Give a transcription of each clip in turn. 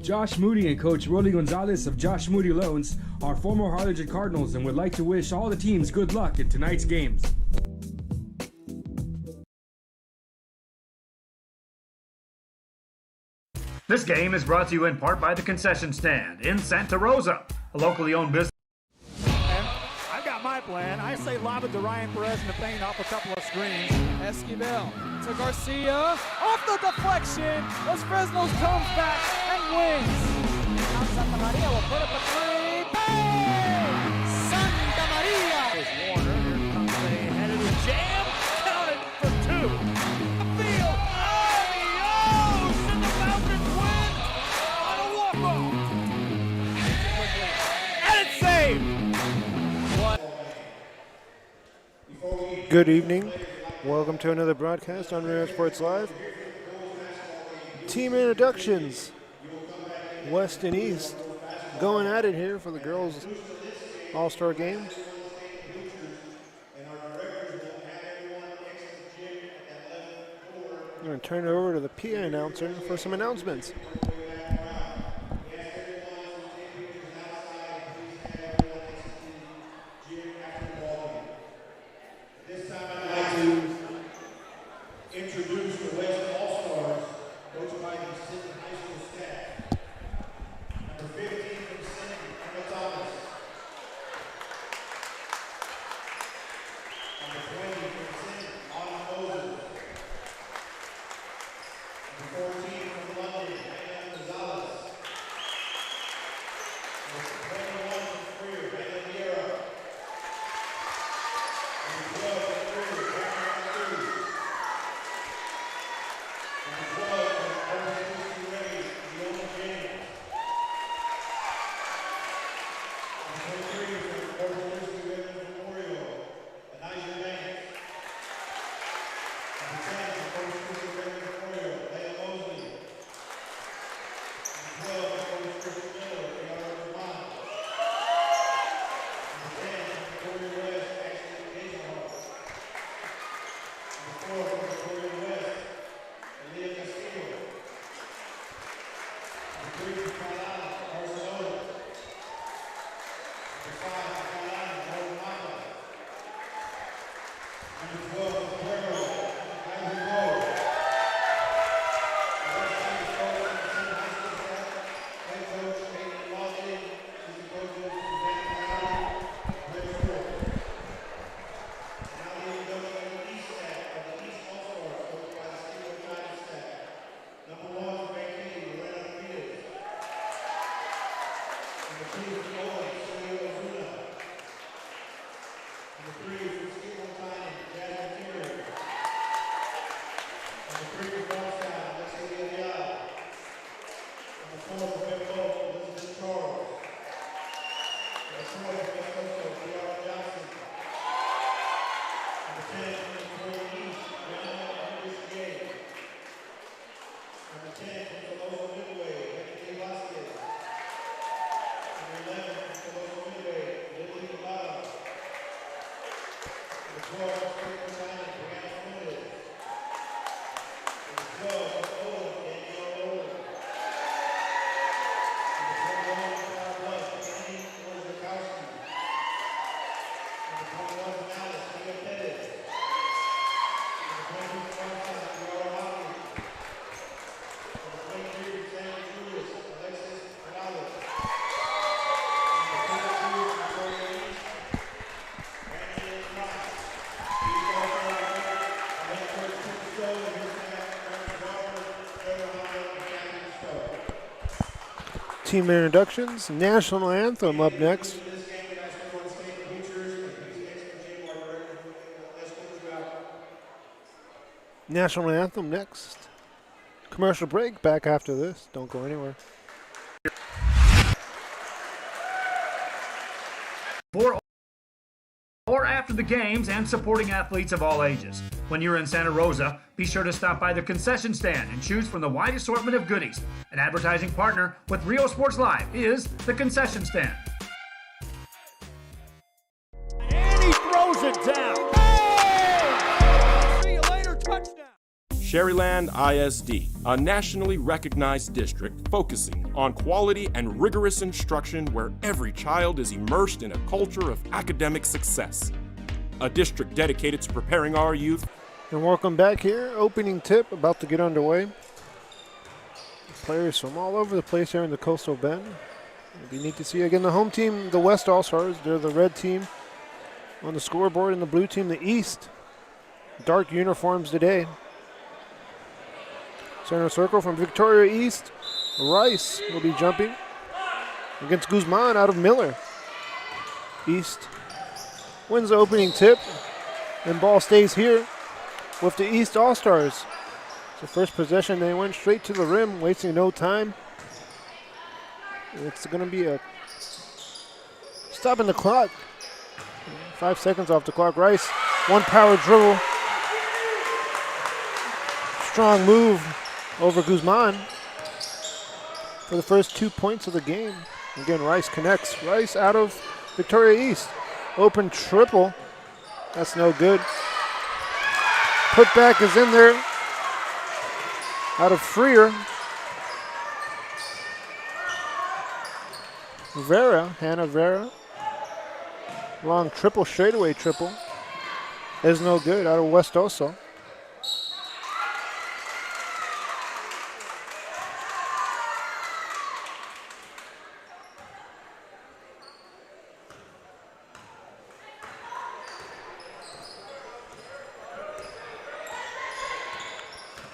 Josh Moody and Coach Rolly Gonzalez of Josh Moody Loans are former Harlingen Cardinals and would like to wish all the teams good luck in tonight's games. This game is brought to you in part by the Concession Stand in Santa Rosa, a locally owned business. And I've got my plan. I say lob it to Ryan Perez in the paint off a couple of screens. Esquivel to Garcia. Off the deflection. Los Fresnos comes back and wins. Now Santa Maria will put up a three. Bang! Santa Maria. Here's Warner. Here comes a headed jam. Counted for two. Field. Adios! And the Falcons win on a walk-off. And it's saved. Good evening. Welcome to another broadcast on Reno Sports Live. Team introductions. West and East going at it here for the girls' All-Star game. I'm going to turn it over to the PA announcer for some announcements. Introduce the West All-Stars, coached by the Sinton High School staff. Number 15 from Sinton, Emma Thomas. Number 20 from Sinton, Autumn Moses. Number 14 from London, Diana Gonzalez. Number 21 from Freer, Bella Vieira. Number 12 from Freer, Cameron Cruz. Team introductions. National anthem up next. National anthem next. Commercial break. Back after this. Don't go anywhere. For or after the games and supporting athletes of all ages. When you're in Santa Rosa, be sure to stop by the concession stand and choose from the wide assortment of goodies. An advertising partner with Rio Sports Live is the Concession Stand. And he throws it down. Hey! See you later, touchdown. Sherryland ISD, a nationally recognized district focusing on quality and rigorous instruction where every child is immersed in a culture of academic success. A district dedicated to preparing our youth. And welcome back here. Opening tip about to get underway. Players from all over the place here in the Coastal Bend. It'd be neat to see again the home team, the West All-Stars. They're the red team on the scoreboard, and the blue team, the East. Dark uniforms today. Center circle from Victoria East. Rice will be jumping against Guzman out of Miller. East wins the opening tip, and ball stays here with the East All-Stars. The first possession, they went straight to the rim, wasting no time. It's going to be a stopping the clock. 5 seconds off the clock. Rice, one power dribble. Strong move over Guzman for the first 2 points of the game. Again, Rice connects. Rice out of Victoria East. Open triple. That's no good. Putback is in there. Out of Freer. Vera, Hannah Vera. Long triple, straightaway triple. Is no good out of West Oso.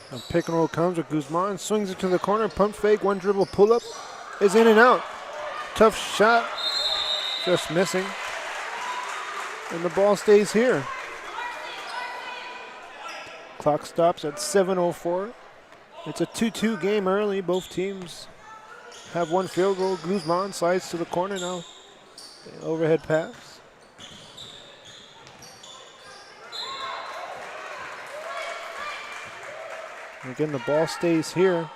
A pick and roll comes with Guzman, swings it to the corner, pump fake, one dribble pull up, is in and out. Tough shot, just missing. And the ball stays here. Clock stops at 7:04. It's a 2-2 game early. Both teams have one field goal. Guzman slides to the corner now. Overhead pass. Again, the ball stays here.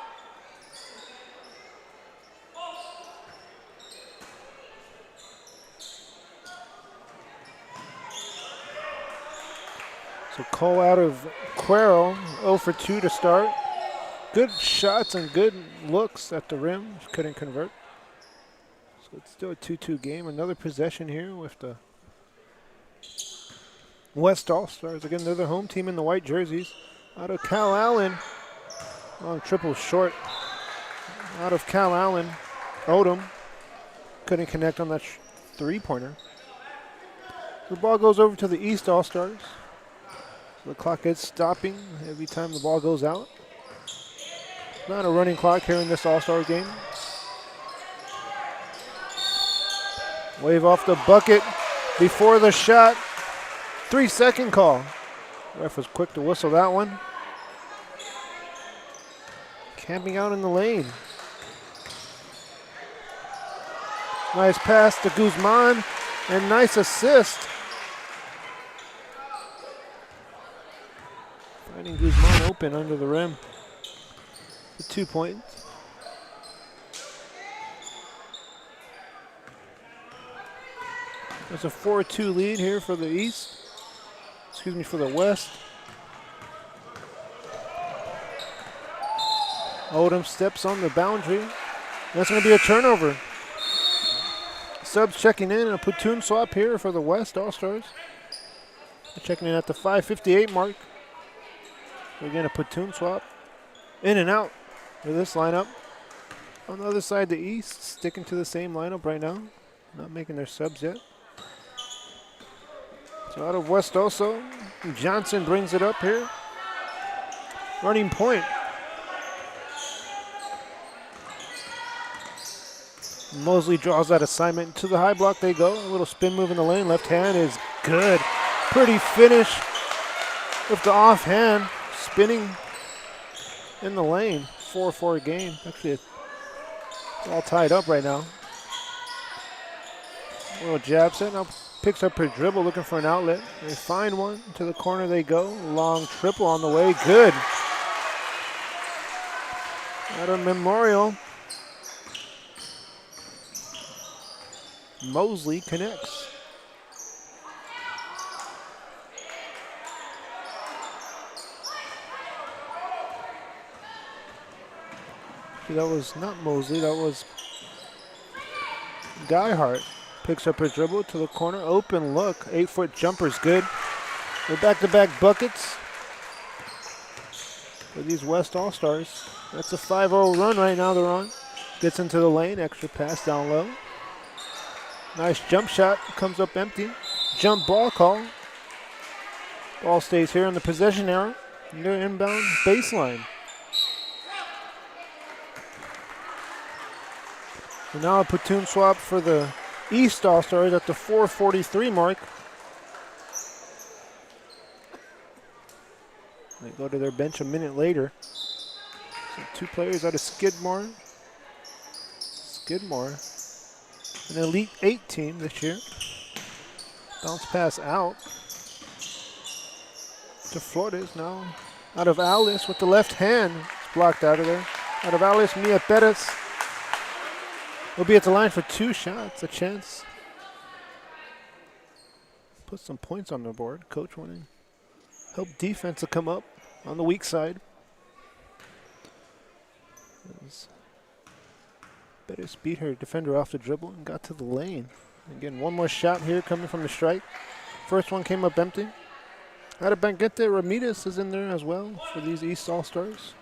So Cole out of Quero, 0 for 2 to start. Good shots and good looks at the rim. Couldn't convert. So it's still a 2-2 game. Another possession here with the West All-Stars. Again, they're the home team in the white jerseys. Out of Cal Allen. Long triple short. Out of Cal Allen. Odom couldn't connect on that three-pointer. The ball goes over to the East All-Stars. So the clock is stopping every time the ball goes out. Not a running clock here in this All-Star game. Wave off the bucket before the shot. 3-second call. Ref was quick to whistle that one. Camping out in the lane. Nice pass to Guzman and nice assist. Finding Guzman open under the rim. For 2 points. There's a 4-2 lead here for the East. Excuse me, for the West. Odom steps on the boundary. That's going to be a turnover. Subs checking in and a platoon swap here for the West All-Stars. They're checking in at the 5:58 mark. Again, a platoon swap. In and out for this lineup. On the other side, the East sticking to the same lineup right now. Not making their subs yet. So out of West Oso, Johnson brings it up here. Running point. Mosley draws that assignment. To the high block they go. A little spin move in the lane. Left hand is good. Pretty finish with the offhand. Spinning in the lane. 4-4 game. Actually, it's all tied up right now. A little jab set. Now picks up her dribble, looking for an outlet. They find one. To the corner they go. Long triple on the way. Good. Out of Memorial. Mosley connects. Actually, that was not Mosley. That was Geihart. Picks up her dribble to the corner. Open look. 8-foot jumper's good. They're back-to-back buckets for these West All-Stars. That's a 5-0 run right now they're on. Gets into the lane. Extra pass down low. Nice jump shot. Comes up empty. Jump ball call. Ball stays here in the possession arrow. Near inbound baseline. And now a platoon swap for the East All-Stars at the 4:43 mark. They go to their bench a minute later. So 2 players out of Skidmore. Skidmore, an Elite 8 team this year. Bounce pass out to Flores now. Out of Alice with the left hand. It's blocked out of there. Out of Alice, Mia Perez will be at the line for 2 shots, a chance. Put some points on the board. Coach wanting help defense to come up on the weak side. Perez beat her defender off the dribble and got to the lane. Again, one more shot here coming from the strike. First one came up empty. Out of Banquete, Ramirez is in there as well for these East All-Stars.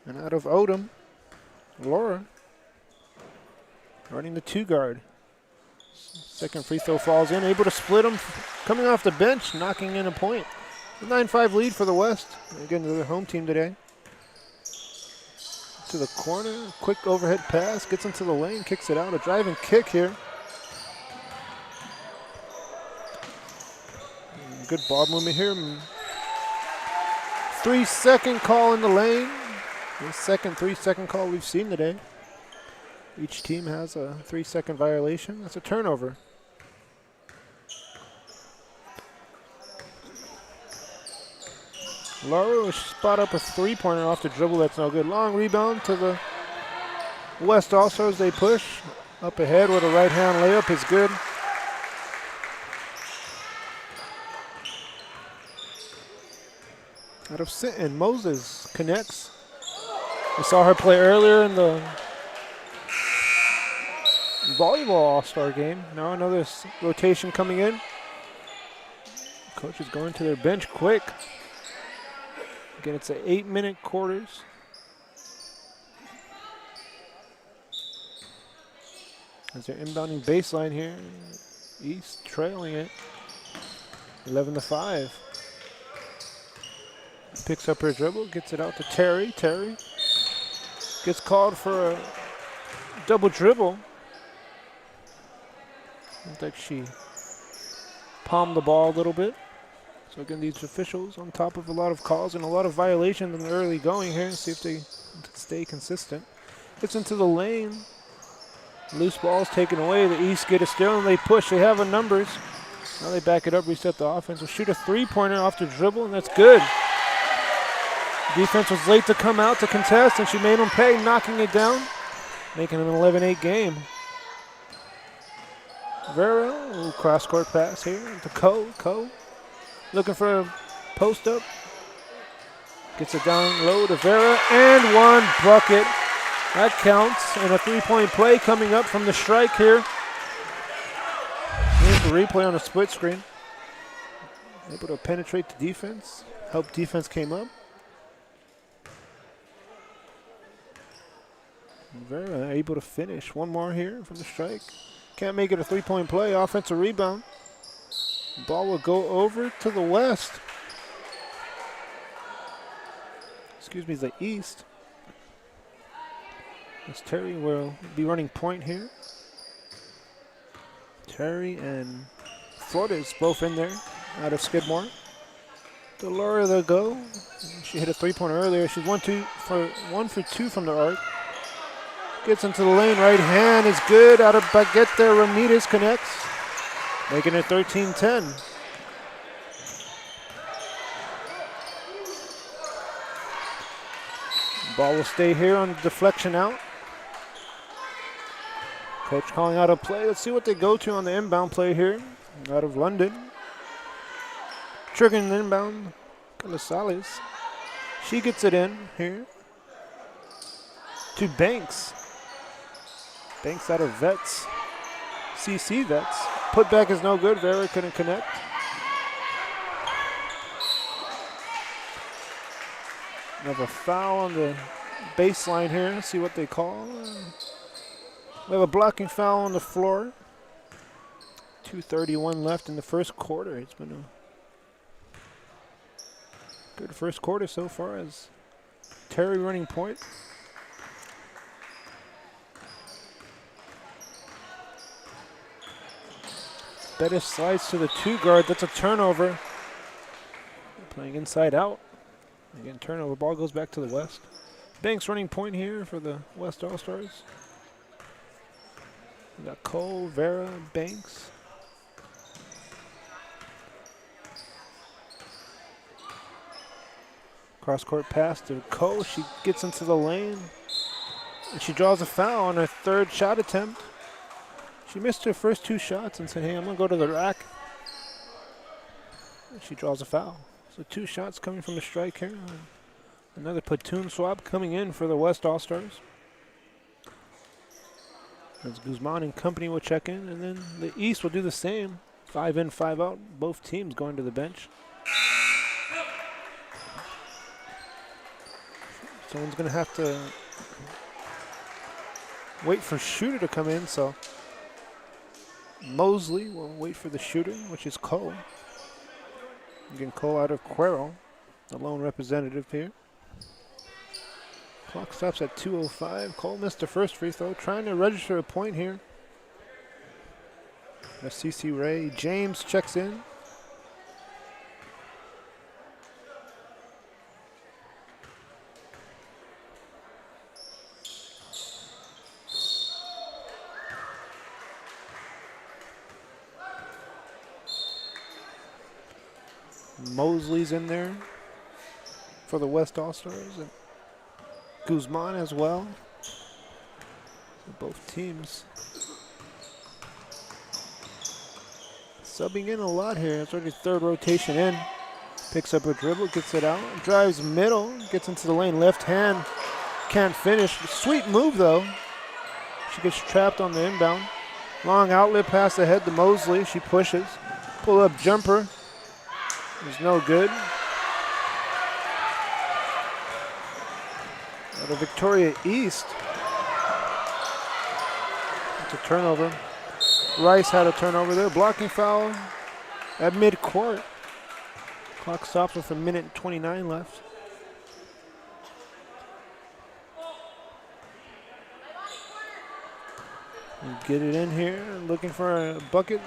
And out of Odom, Laura running the 2 guard. Second free throw falls in, able to split them coming off the bench, knocking in a point. A 9-5 lead for the West. Again, their home team today. To the corner, quick overhead pass, gets into the lane, kicks it out. A driving kick here. Good ball movement here. 3-second call in the lane. The second 3-second call we've seen today. Each team has a 3-second violation. That's a turnover. Laura will spot up a 3-pointer off the dribble. That's no good. Long rebound to the West All-Stars. They push up ahead with a right-hand layup. Is good. Out of Sinton, Moses connects. We saw her play earlier in the volleyball All-Star game. Now another rotation coming in. Coach is going to their bench quick. Again, it's 8-minute quarters. As they're inbounding baseline here. East trailing it. 11-5. Picks up her dribble, gets it out to Terry. Terry gets called for a double dribble. Looks like she palmed the ball a little bit. So again, these officials on top of a lot of calls and a lot of violations in the early going here. See if they stay consistent. Gets into the lane. Loose ball's taken away. The East get a steal and they push. They have a numbers. Now they back it up, reset the offense. Will shoot a 3-pointer off the dribble, and that's good. Defense was late to come out to contest, and she made them pay, knocking it down, making it an 11-8 game. Vera, a little cross-court pass here to Ko. Ko looking for a post-up. Gets it down low to Vera, and 1 bucket. That counts, and a 3-point play coming up from the strike here. Here's the replay on a split screen. Able to penetrate the defense. Help defense came up. Vera able to finish. One more here from the strike. Can't make it a 3-point play. Offensive rebound. Ball will go over to the West. Excuse me, the East. As Terry will be running point here. Terry and Flores both in there out of Skidmore. To Laura the go. She hit a 3-pointer earlier. She's 1 for 2 from the arc. Gets into the lane, right hand is good. Out of Baguette there, Ramirez connects. Making it 13-10. Ball will stay here on the deflection out. Coach calling out a play. Let's see what they go to on the inbound play here. Out of London. Triggering the inbound, Calasales. She gets it in here. to Banks. Banks out of Vets. CC Vets. Putback is no good. Vera couldn't connect. We have a foul on the baseline here. Let's see what they call. We have a blocking foul on the floor. 2:31 left in the first quarter. It's been a good first quarter so far as Terry running point. Bettis slides to the 2 guard. That's a turnover. Playing inside out. Again, turnover. Ball goes back to the West. Banks running point here for the West All-Stars. We got Cole, Vera, Banks. Cross-court pass to Cole. She gets into the lane. And she draws a foul on her 3rd shot attempt. She missed her first 2 shots and said, hey, I'm going to go to the rack. And she draws a foul. So 2 shots coming from the strike here. Another platoon swap coming in for the West All-Stars. As Guzman and company will check in, and then the East will do the same. 5 in, 5 out. Both teams going to the bench. Someone's going to have to wait for shooter to come in, so Mosley will wait for the shooter, which is Cole. Again, Cole out of Cuero, the lone representative here. Clock stops at 2:05. Cole missed the first free throw, trying to register a point here. CC Ray. James checks in. Mosley's in there for the West All-Stars, and Guzman as well. So both teams subbing in a lot here. It's already 3rd rotation in. Picks up a dribble, gets it out, drives middle, gets into the lane, left hand, can't finish. Sweet move though. She gets trapped on the inbound. Long outlet pass ahead to Mosley. She pushes. Pull up jumper. Is no good. Out of Victoria East. It's a turnover. Rice had a turnover there. Blocking foul at mid-court. Clock stops with 1:29 left. Get it in here, looking for a bucket.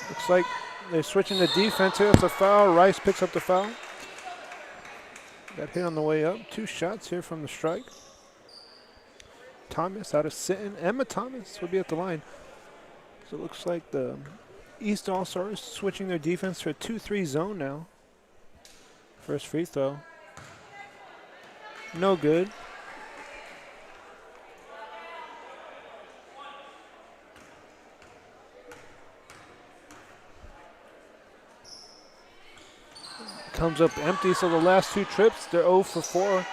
Looks like they're switching the defense here. It's a foul. Rice picks up the foul. Got hit on the way up. 2 shots here from the strike. Thomas out of sitting. Emma Thomas will be at the line. So it looks like the East All-Stars switching their defense to a 2-3 zone now. First free throw. No good. Comes up empty, so the last 2 trips, they're 0 for 4.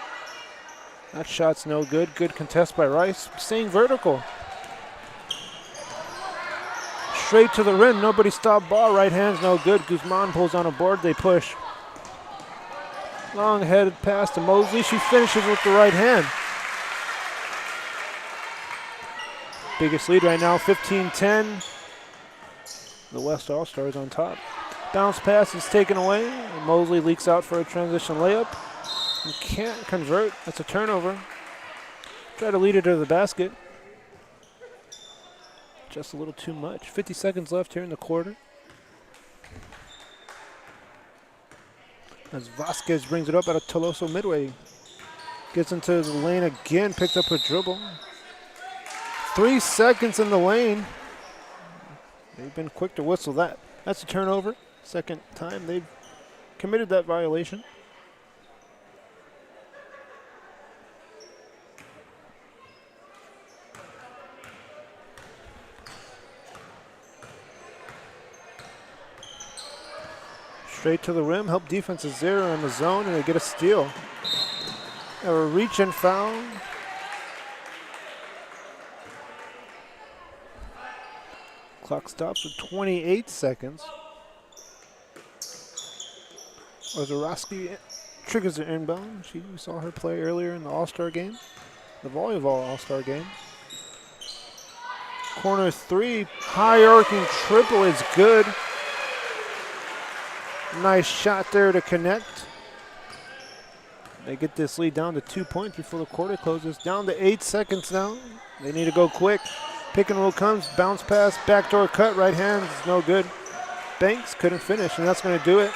That shot's no good. Good contest by Rice. Staying vertical. Straight to the rim. Nobody stopped ball. Right hand's no good. Guzman pulls on a board. They push. Long headed pass to Mosley. She finishes with the right hand. Biggest lead right now, 15-10. The West All-Stars on top. Bounce pass is taken away. And Mosley leaks out for a transition layup. And can't convert. That's a turnover. Try to lead it to the basket. Just a little too much. 50 seconds left here in the quarter. As Vasquez brings it up out of Toloso midway. Gets into the lane again, picks up a dribble. 3 seconds in the lane. They've been quick to whistle that. That's a turnover. Second time they've committed that violation. Straight to the rim, help defense is 0 in the zone, and they get a steal. Have a reach and foul. Clock stops with 28 seconds. Ozorowski triggers the inbound. We saw her play earlier in the All-Star game, the volleyball All-Star game. Corner three, high arcing triple is good. Nice shot there to connect. They get this lead down to 2 points before the quarter closes. Down to 8 seconds now. They need to go quick. Pick and roll comes, bounce pass, backdoor cut, right hand is no good. Banks couldn't finish, and that's going to do it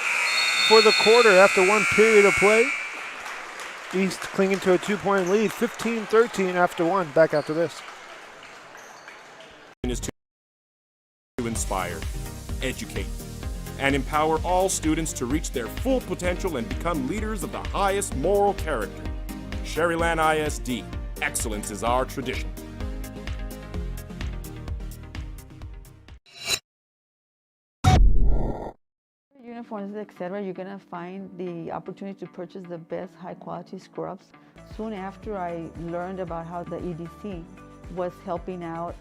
for the quarter after 1 period of play. East clinging to a 2-point lead, 15-13 after 1. Back after this. Is to inspire, educate, and empower all students to reach their full potential and become leaders of the highest moral character. Sherryland ISD, excellence is our tradition. Uniforms, etc., you're gonna find the opportunity to purchase the best high quality scrubs. Soon after I learned about how the EDC was helping out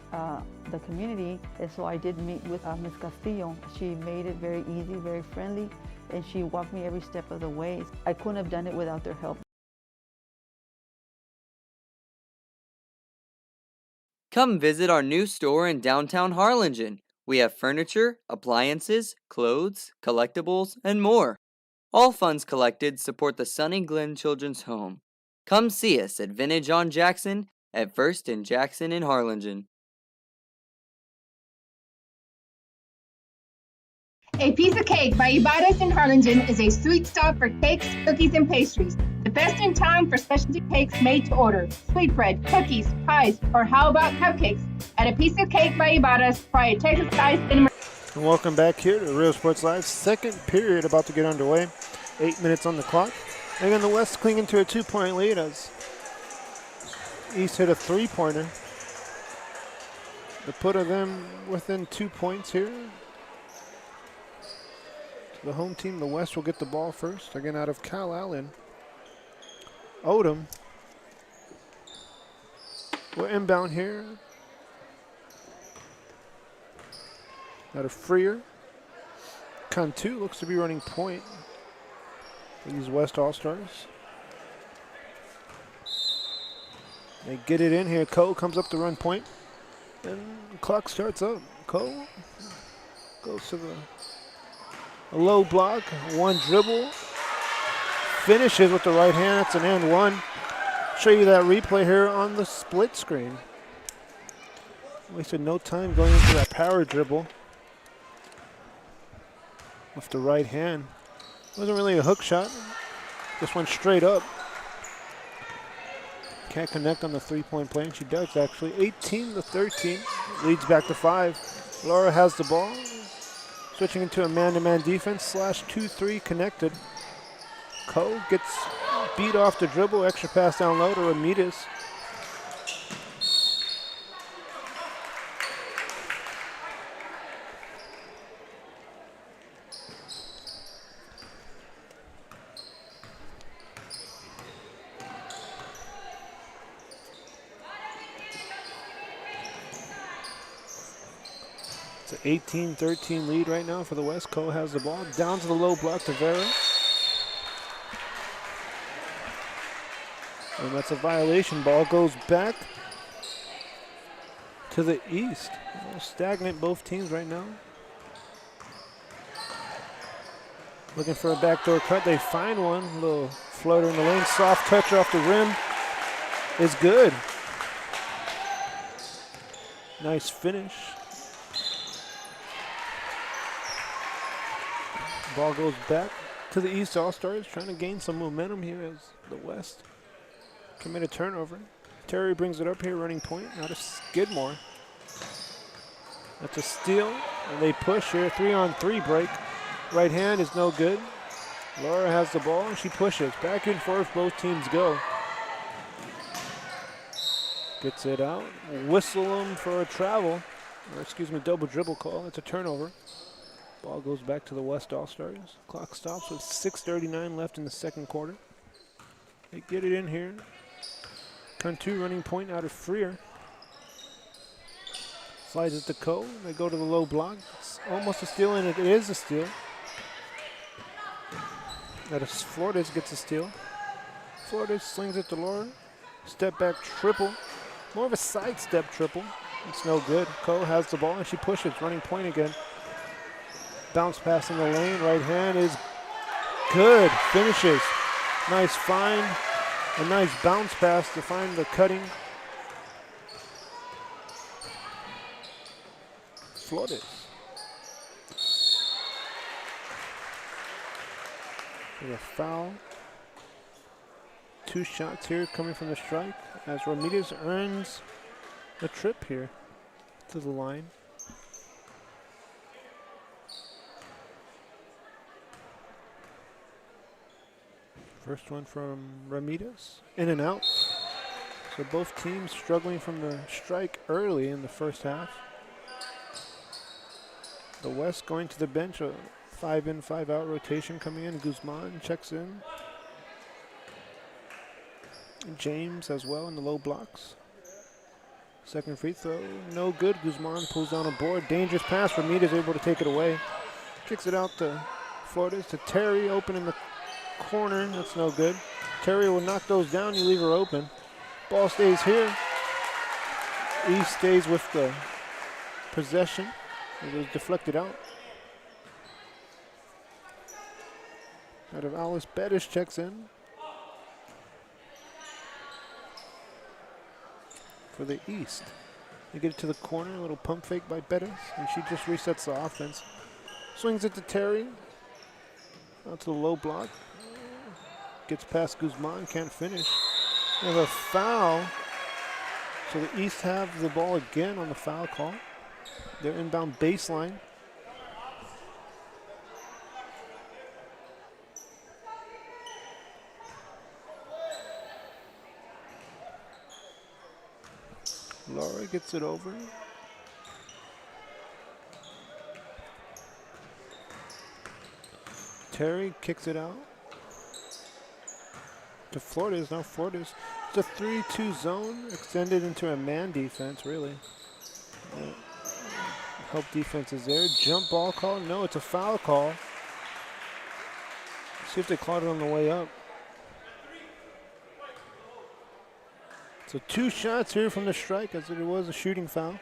the community, and so I did meet with Ms. Castillo. She made it very easy, very friendly, and she walked me every step of the way. I couldn't have done it without their help. Come visit our new store in downtown Harlingen. We have furniture, appliances, clothes, collectibles, and more. All funds collected support the Sunny Glen Children's Home. Come see us at Vintage on Jackson at First and Jackson in Harlingen. A Piece of Cake by Ibarras in Harlingen is a sweet stop for cakes, cookies, and pastries. The best in town for specialty cakes made to order. Sweetbread, cookies, pies, or how about cupcakes? At A Piece of Cake by Ibarras, try a Texas-sized cinnamon. And welcome back here to Real Sports Live. Second period about to get underway. 8 minutes on the clock. Again, the West clinging to a 2-point lead as East hit a 3-pointer. The put of them within 2 points here. The home team, the West, will get the ball first. Again, out of Cal Allen. Odom. We're inbound here. Out of Freer. Cantu looks to be running point for these West All-Stars. They get it in here. Cole comes up to run point. And the clock starts up. Cole goes to a low block. One dribble. Finishes with the right hand. That's an and one. Show you that replay here on the split screen. Wasted no time going into that power dribble with the right hand. Wasn't really a hook shot. Just went straight up. Can't connect on the 3-point play, and she does actually. 18-13, leads back to 5. Laura has the ball. Switching into a man-to-man defense, /2-3 connected. Ko gets beat off the dribble, extra pass down low to Ramirez. It's an 18-13 lead right now for the West. Ko has the ball. Down to the low block to Vera. And that's a violation. Ball goes back to the East. A little stagnant, both teams right now. Looking for a backdoor cut. They find one. A little floater in the lane. Soft touch off the rim is good. Nice finish. Ball goes back to the East All-Stars, trying to gain some momentum here as the West commit a turnover. Terry brings it up here, running point, out of Skidmore. That's a steal, and they push here. 3-on-3 break. Right hand is no good. Laura has the ball, and she pushes. Back and forth, both teams go. Gets it out. Whistle them for a travel, or excuse me, double dribble call. It's a turnover. Ball goes back to the West All-Stars. Clock stops with 6:39 left in the second quarter. They get it in here. Cantu running point out of Freer. Slides it to Coe. They go to the low block. It's almost a steal, and it is a steal. That is Flores gets a steal. Flores slings it to Laura. Step back triple. More of a sidestep triple. It's no good. Coe has the ball and she pushes. Running point again. Bounce pass in the lane. Right hand is good. Finishes. Nice find. A nice bounce pass to find the cutting Flores. There's a foul. 2 shots here coming from the strike as Ramirez earns a trip here to the line. First one from Ramirez, in and out. So both teams struggling from the strike early in the first half. The West going to the bench, a 5-in, 5-out rotation coming in. Guzman checks in. James as well in the low blocks. Second free throw, no good. Guzman pulls down a board. Dangerous pass. Ramirez able to take it away. Kicks it out to Flores, to Terry, open in the corner. That's no good. Terry will knock those down. You leave her open. Ball stays here. East stays with the possession. It was deflected out. Out of Alice, Bettis checks in. For the East. They get it to the corner, a little pump fake by Bettis, and she just resets the offense. Swings it to Terry. Out to the low block. Gets past Guzman, can't finish. They have a foul. So the East have the ball again on the foul call. They're inbound baseline. Laura gets it over. Terry kicks it out to Flores. Now Flores. It's a 3-2 zone extended into a man defense, really. Help defense is there. Jump ball call. No, it's a foul call. See if they caught it on the way up. So 2 shots here from the strike as it was a shooting foul.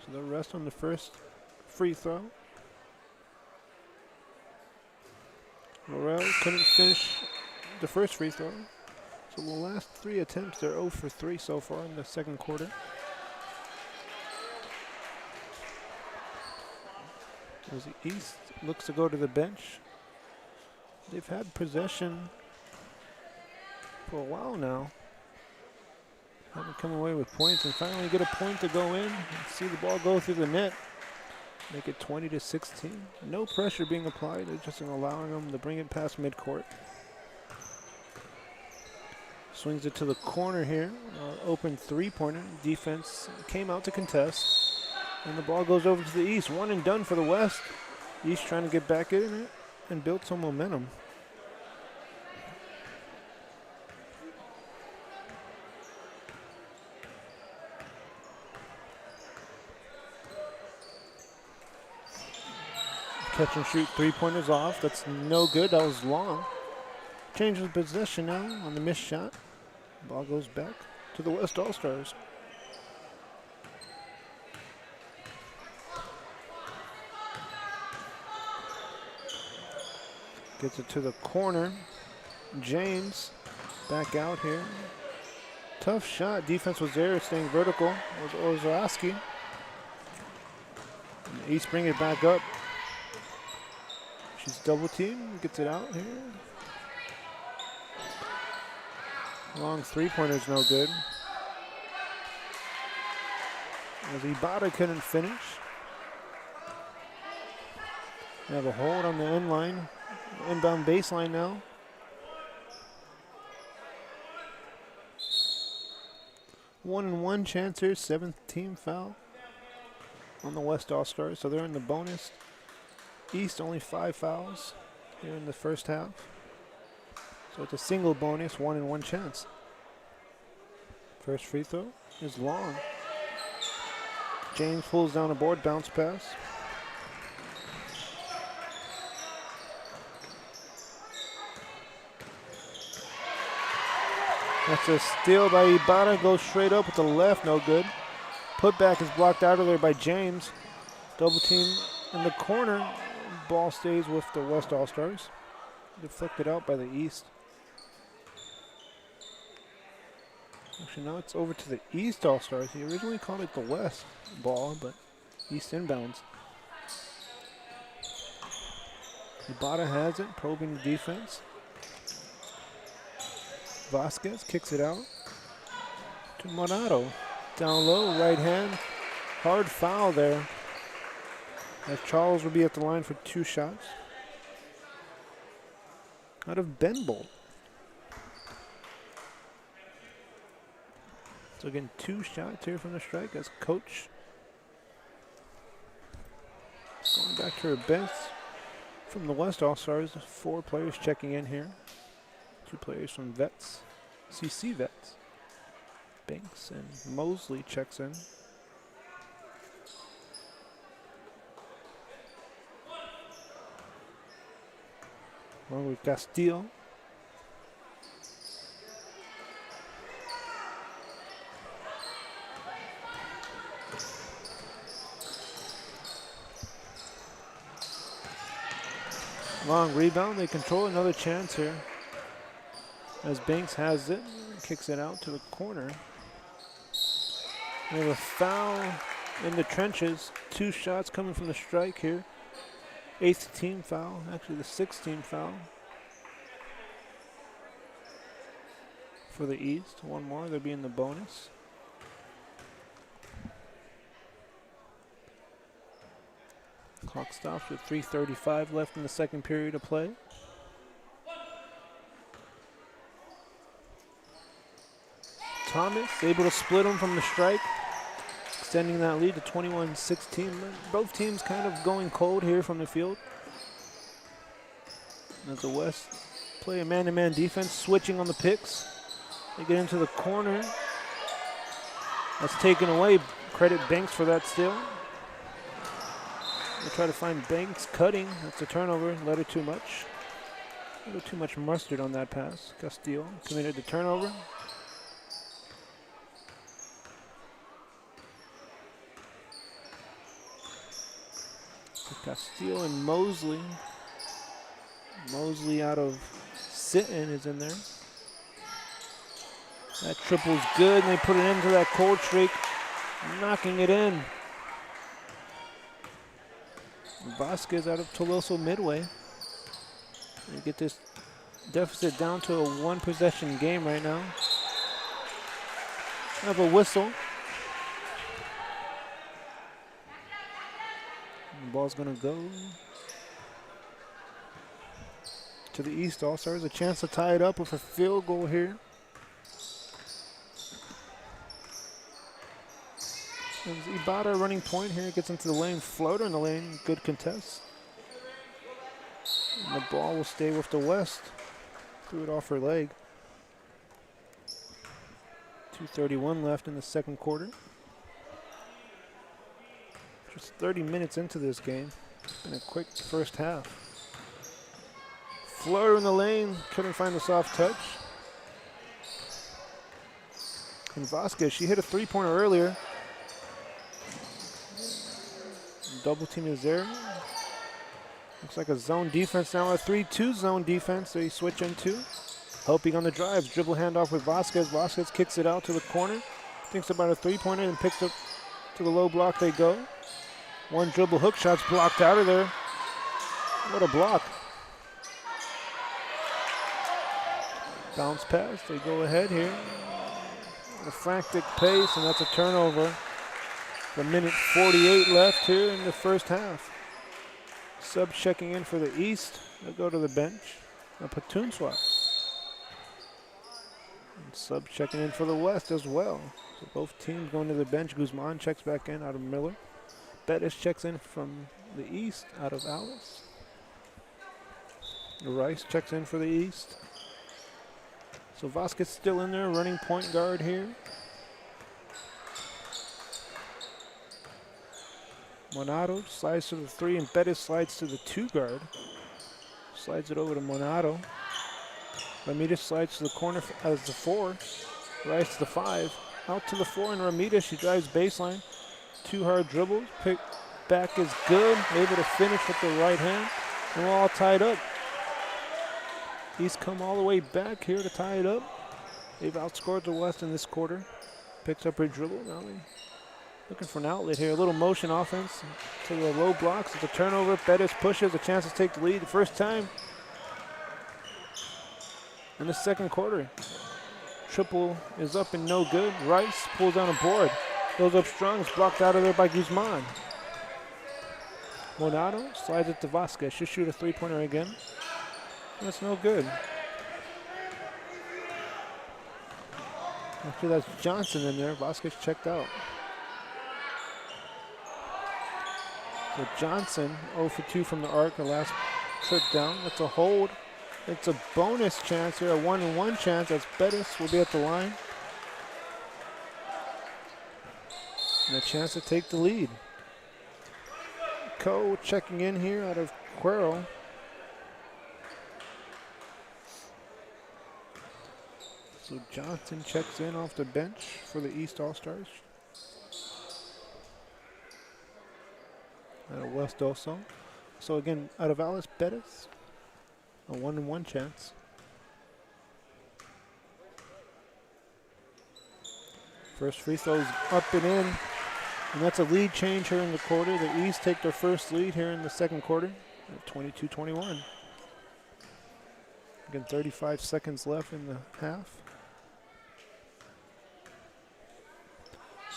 So they'll rest on the first free throw. Laurel couldn't finish the first free throw. So the last 3 attempts, they're 0 for 3 so far in the second quarter. As the East looks to go to the bench. They've had possession for a while now. Haven't come away with points and finally get a point to go in and see the ball go through the net. Make it 20-16. No pressure being applied. They're just allowing them to bring it past midcourt. Swings it to the corner here. Open 3-pointer. Defense came out to contest. And the ball goes over to the East. One and done for the West. East trying to get back in it and build some momentum. Catch and shoot 3-pointers off. That's no good. That was long. Change of possession now on the missed shot. Ball goes back to the West All-Stars. Gets it to the corner. James back out here. Tough shot. Defense was there, staying vertical. It was Ozarowski. East bring it back up. She's double teamed, gets it out here. Long 3-pointer's no good. As Ibarra couldn't finish. They have a hold on the end line. Inbound baseline now. One and one chance here, 7th team foul on the West All-Stars, so they're in the bonus. East only 5 fouls here in the first half. So it's a single bonus, 1 and 1 chance. First free throw is long. James pulls down a board, bounce pass. That's a steal by Ibarra, goes straight up with the left, no good. Putback is blocked out of there by James. Double team in the corner. Ball stays with the West All-Stars. Deflected out by the East. Actually, now it's over to the East All-Stars. He originally called it the West ball, but East inbounds. Ibarra has it, probing the defense. Vasquez kicks it out to Monato. Down low, right hand. Hard foul there. As Charles will be at the line for 2 shots. Out of Ben Bolt. So again, 2 shots here from the strike as coach. Going back to her bench from the West All-Stars. 4 players checking in here. 2 players from Vets, CC Vets. Banks and Mosley checks in. Along with Castillo. Long rebound, they control another chance here. As Banks has it, kicks it out to the corner. We have a foul in the trenches. 2 shots coming from the strike here. 8th team foul, actually the 6th team foul. For the East, 1 more, they'll be in the bonus. Clock stops with 3:35 left in the second period of play. Thomas able to split them from the strike, extending that lead to 21-16. Both teams kind of going cold here from the field. As the West play a man-to-man defense, switching on the picks. They get into the corner. That's taken away. Credit Banks for that steal. They try to find Banks cutting. That's a turnover. Let her too much. A little too much mustard on that pass. Castillo committed the turnover. Castillo and Mosley. Mosley out of sit-in is in there. That triple's good, and they put it into that cold streak, knocking it in. Vasquez out of Toloso Midway. They get this deficit down to a 1-possession game right now. Have a whistle. The ball's gonna go to the East All-Stars. A chance to tie it up with a field goal here. And Ibarra running point here, gets into the lane, floater in the lane, good contest. And the ball will stay with the West. Threw it off her leg. 2:31 left in the second quarter. Just 30 minutes into this game. It's been a quick first half. Floater in the lane, couldn't find the soft touch. And Vasquez, she hit a 3-pointer earlier. Double team is there. Looks like a zone defense now, a 3-2 zone defense they switch into. Helping on the drives, dribble handoff with Vasquez. Vasquez kicks it out to the corner. Thinks about a 3-pointer and picks up to the low block they go. 1 dribble hook shot's blocked out of there. What a block. Bounce pass, they go ahead here. At a frantic pace, and that's a turnover. A minute 48 left here in the first half. Sub checking in for the East. They'll go to the bench. A platoon swap. And sub checking in for the West as well. So both teams going to the bench. Guzman checks back in out of Miller. Bettis checks in from the East out of Alice. Rice checks in for the East. So Vasquez still in there, running point guard here. Monado slides to the 3, and Bettis slides to the 2 guard. Slides it over to Monado. Ramirez slides to the corner as the 4. Rice to the 5. Out to the 4, and Ramirez, she drives baseline. 2 hard dribbles. Pick back is good. Able to finish with the right hand. And we're all tied up. East come all the way back here to tie it up. They've outscored the West in this quarter. Picks up her dribble. Now they looking for an outlet here. A little motion offense to the low blocks. It's a turnover. Bettis pushes. A chance to take the lead the first time in the second quarter. Triple is up and no good. Rice pulls down a board. Goes up strong. It's blocked out of there by Guzman. Monado slides it to Vasquez. She'll shoot a 3-pointer again. That's no good. Actually, that's Johnson in there. Vasquez checked out. So Johnson 0 for 2 from the arc, the last trip down. That's a hold. It's a bonus chance here, a 1-on-1 chance as Bettis will be at the line. And a chance to take the lead. Coe checking in here out of Cuero. So Johnson checks in off the bench for the East All-Stars. Out of West also. So again, out of Alice Bettis, a 1-on-1 chance. First free throw's up and in. And that's a lead change here in the quarter. The East take their first lead here in the second quarter at 22-21. Again, 35 seconds left in the half.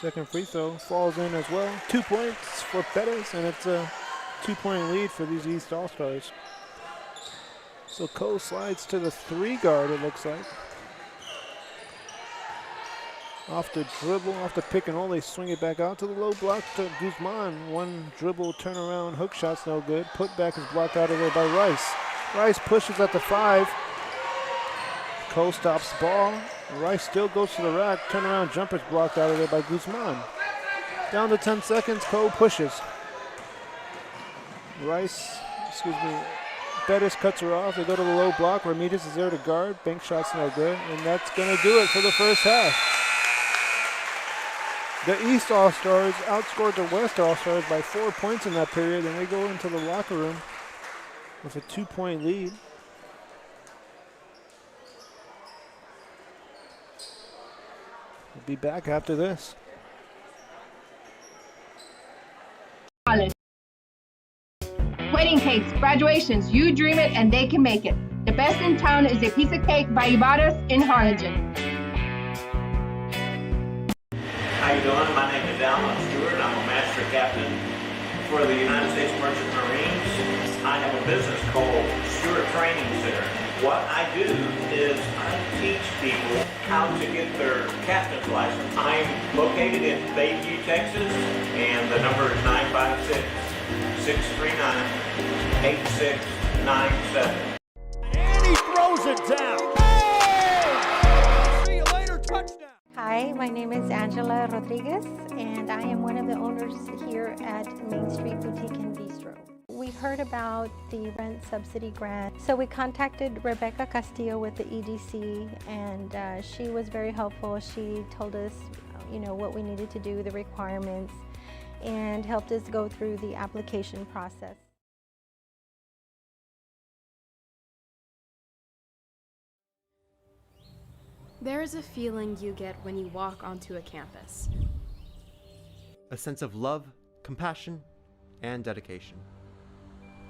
Second free throw falls in as well. 2 points for Bettis, and it's a 2-point lead for these East All-Stars. So Coe slides to the 3 guard, it looks like. Off the dribble, off the pick and roll, they swing it back out to the low block to Guzman. One dribble, turnaround, hook shot's no good. Putback is blocked out of there by Rice. Rice pushes at the 5. Coe stops ball. Rice still goes to the rack. Turnaround jumper's blocked out of there by Guzman. Down to 10 seconds, Coe pushes. Bettis cuts her off. They go to the low block. Ramirez is there to guard. Bank shot's no good. And that's going to do it for the first half. The East All-Stars outscored the West All-Stars by 4 points in that period, and they go into the locker room with a 2-point lead. We'll be back after this. Wedding cakes, graduations, you dream it and they can make it. The best in town is a piece of cake by Ibarra's in Harlingen. How you doing? My name is Alan Stewart. I'm a master captain for the United States Merchant Marines. I have a business called Stewart Training Center. What I do is I teach people how to get their captain's license. I'm located in Bayview, Texas, and the number is 956-639-8697. And he throws it down. Hey! See you later, touchdown. Hi, my name is Angela Rodriguez, and I am one of the owners here at Main Street Boutique and Bistro. We heard about the rent subsidy grant, so we contacted Rebecca Castillo with the EDC, and she was very helpful. She told us, what we needed to do, the requirements, and helped us go through the application process. There is a feeling you get when you walk onto a campus. A sense of love, compassion, and dedication.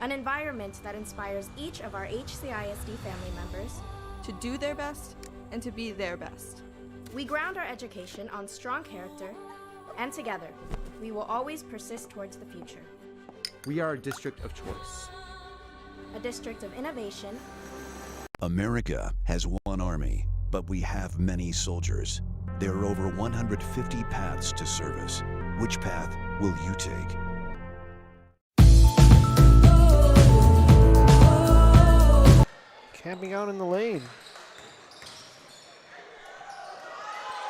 An environment that inspires each of our HCISD family members to do their best and to be their best. We ground our education on strong character, and together, we will always persist towards the future. We are a district of choice. A district of innovation. America has one army, but we have many soldiers. There are over 150 paths to service. Which path will you take? Camping out in the lane.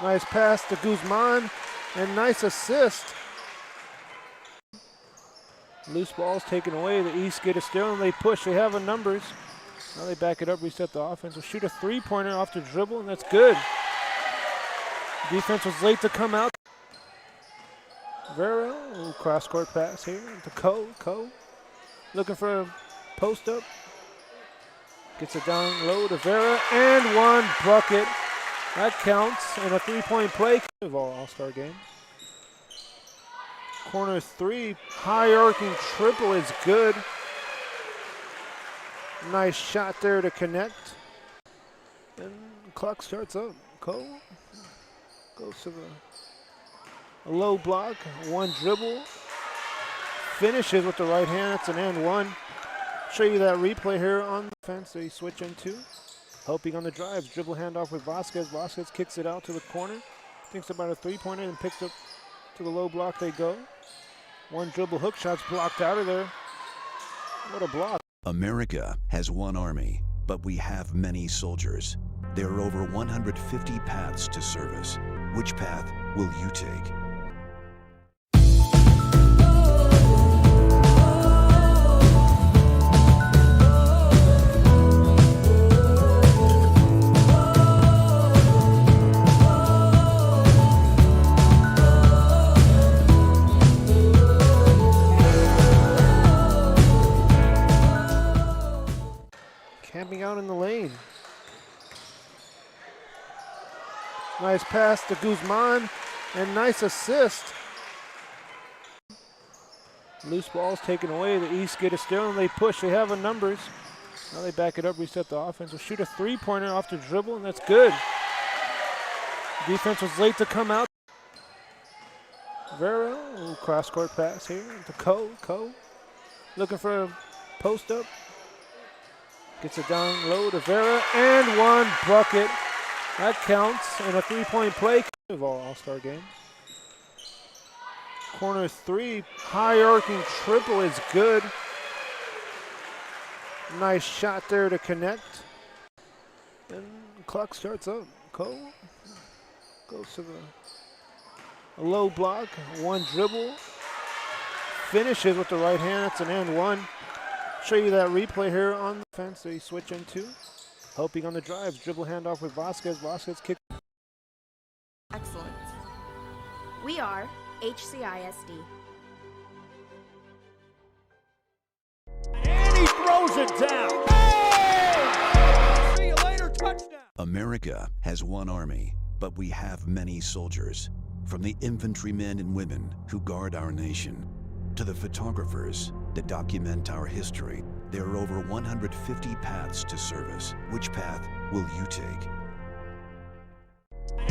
Nice pass to Guzman and nice assist. Loose balls taken away. The East get a steal and they push. They have a numbers. Now they back it up, reset the offense. Will shoot a three-pointer off the dribble, and that's good. Defense was late to come out. Vera, a little cross-court pass here to Ko. Ko looking for a post-up. Gets it down low to Vera, and one bucket. That counts in a three-point play of All-Star game. Corner three, high arcing triple is good. Nice shot there to connect. And the clock starts up. Ko goes to a low block, one dribble. Finishes with the right hand, that's an and one. Show you that replay here on the defense they switch into. Helping on the drive, dribble handoff with Vasquez. Vasquez kicks it out to the corner. Thinks about a three-pointer and picks up to the low block they go. One dribble hook shot's blocked out of there. What a block. America has one army, but we have many soldiers. There are over 150 paths to service. Which path will you take? Camping out in the lane. Nice pass to Guzman and nice assist. Loose balls taken away. The East get a steal and they push. They have a numbers. Now they back it up, reset the offense. Will shoot a three-pointer off the dribble, and that's good. Defense was late to come out. Vera, a little cross-court pass here to Ko. Ko looking for a post-up. Gets it down low to Vera, and one bucket. That counts in a three-point play of All-Star game. Corner three, high arcing triple is good. Nice shot there to connect. And the clock starts up. Ko goes to a low block, one dribble. Finishes with the right hand, that's an and one. Show you that replay here on the defense they switch into. Helping on the drive, dribble handoff with Vasquez. Vasquez kick. Excellent. We are HCISD. And he throws it down. Hey! See you later, touchdown. America has one army, but we have many soldiers. From the infantrymen and women who guard our nation, to the photographers that document our history, there are over 150 paths to service. Which path will you take?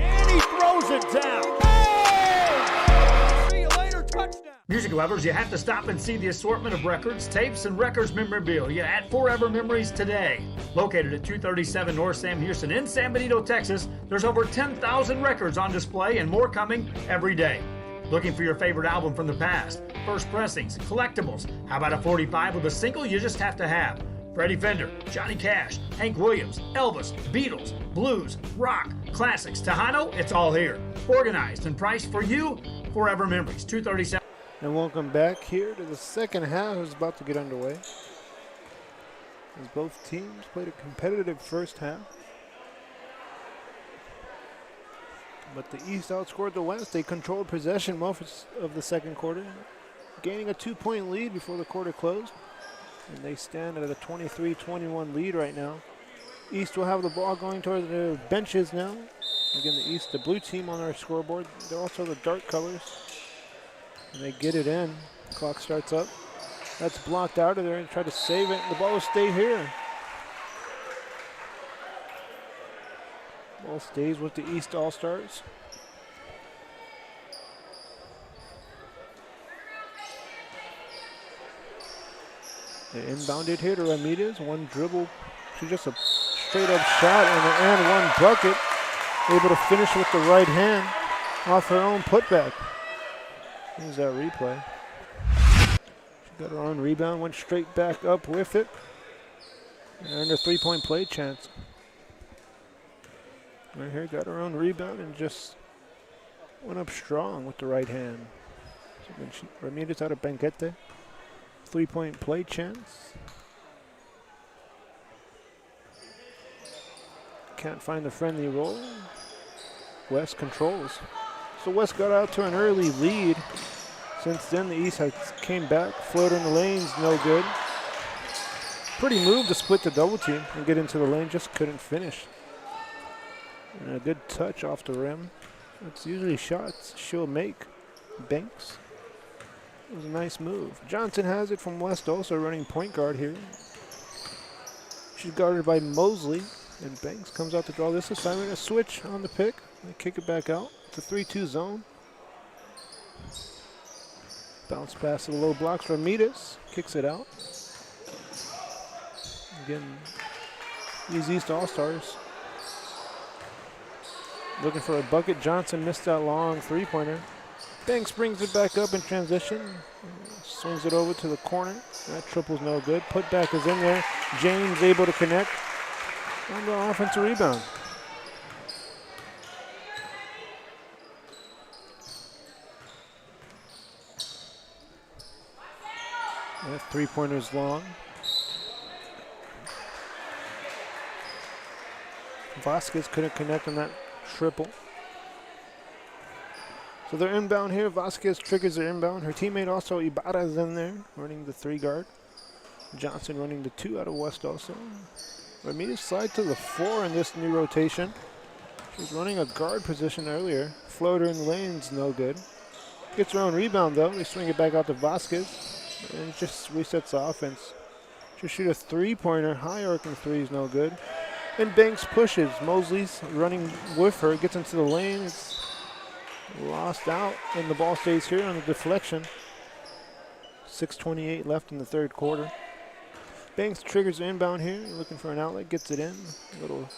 And he throws it down. Hey! See you later, touchdown. Music lovers, you have to stop and see the assortment of records, tapes, and records memorabilia at Forever Memories today. Located at 237 North Sam Houston in San Benito, Texas, there's over 10,000 records on display and more coming every day. Looking for your favorite album from the past, first pressings, collectibles. How about a 45 with a single you just have to have? Freddie Fender, Johnny Cash, Hank Williams, Elvis, Beatles, blues, rock, classics, Tejano, it's all here. Organized and priced for you, Forever Memories, 237. And welcome back here to the second half is about to get underway. As both teams played a competitive first half. But the East outscored the West. They controlled possession most of the second quarter, gaining a 2-point lead before the quarter closed. And they stand at a 23-21 lead right now. East will have the ball going toward their benches now. Again, the East, the blue team on our scoreboard. They're also the dark colors. And they get it in. Clock starts up. That's blocked out of there and try to save it. The ball will stay here. Ball stays with the East All-Stars. They inbounded here to Ramirez. One dribble to just a straight-up shot and one bucket. Able to finish with the right hand off her own putback. Here's that replay. She got her own rebound, went straight back up with it. And earned a three-point play chance. Right here, got her own rebound and just went up strong with the right hand. So Ramirez out of Banquete. 3-point play chance. Can't find the friendly roll. West controls. So West got out to an early lead. Since then, the East has came back. Floater in the lanes, no good. Pretty move to split the double team and get into the lane, just couldn't finish. And a good touch off the rim. It's usually shots she'll make. Banks. It was a nice move. Johnson has it from West, also running point guard here. She's guarded by Mosley, and Banks comes out to draw this assignment. A switch on the pick. They kick it back out. It's a 3-2 zone. Bounce pass to the low blocks. Ramirez kicks it out. Again, these East All-Stars looking for a bucket. Johnson missed that long three-pointer. Banks brings it back up in transition. Swings it over to the corner. That triple's no good. Putback is in there. James able to connect on the offensive rebound. That three-pointer's long. Vasquez couldn't connect on that triple. So they're inbound here. Vasquez triggers their inbound. Her teammate also, Ibarra, is in there, running the 3 guard. Johnson running the 2 out of West also. Ramirez slide to the 4 in this new rotation. She was running a guard position earlier. Floater in the lane's no good. Gets her own rebound though. They swing it back out to Vasquez. And it just resets the offense. She'll shoot a 3-pointer. High arcing 3 is no good. And Banks pushes. Mosley's running with her. Gets into the lane. It's lost out. And the ball stays here on the deflection. 6:28 left in the third quarter. Banks triggers the inbound here. Looking for an outlet. Gets it in. A little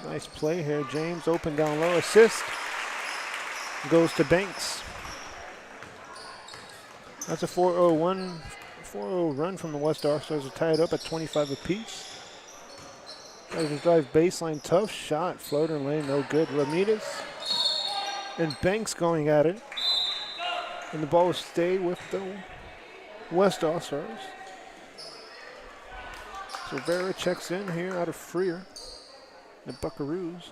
nice play here. James open down low. Assist. Goes to Banks. That's a 4-0 run from the West All-Stars. Are tied up at 25 apiece. Tries to drive baseline, tough shot. Floater in lane, no good. Ramirez and Banks going at it. And the ball will stay with the West All-Stars. So Vera checks in here out of Freer. The Buckaroos.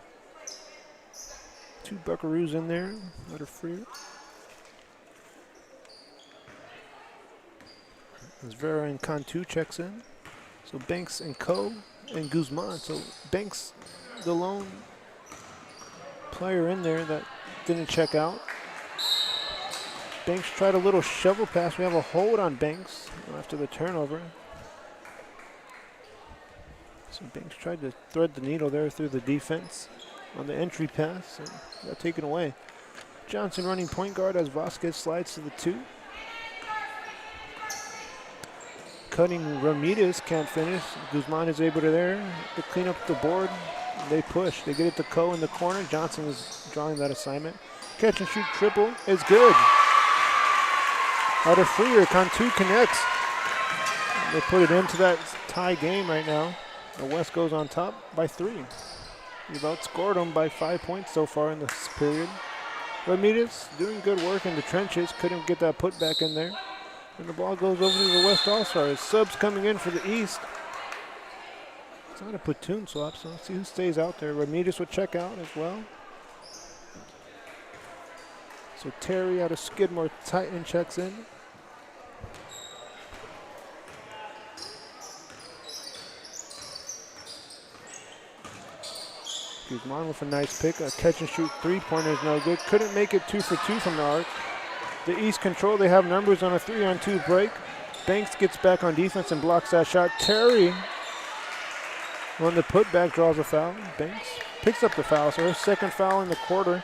2 Buckaroos in there out of Freer. As Vera and Cantu checks in. So Banks and Co. and Guzman. So Banks, the lone player in there that didn't check out. Banks tried a little shovel pass. We have a hold on Banks after the turnover. So Banks tried to thread the needle there through the defense on the entry pass and got taken away. Johnson running point guard as Vasquez slides to the 2. Cutting Ramirez, can't finish. Guzman is able to clean up the board. They push. They get it to Co in the corner. Johnson is drawing that assignment. Catch and shoot triple is good. Out of Freer, Cantu connects. They put it into that tie game right now. The West goes on top by 3. We've outscored them by 5 points so far in this period. Ramirez doing good work in the trenches. Couldn't get that putback in there. And the ball goes over to the West All-Stars. Subs coming in for the East. It's not a platoon swap, so let's see who stays out there. Ramirez will check out as well. So Terry out of Skidmore Titan checks in. Guzman with a nice pick. A catch and shoot 3-pointer is no good. Couldn't make it 2 for 2 from the arc. The East control, they have numbers on a 3-on-2 break. Banks gets back on defense and blocks that shot. Terry on the putback draws a foul. Banks picks up the foul, so her second foul in the quarter.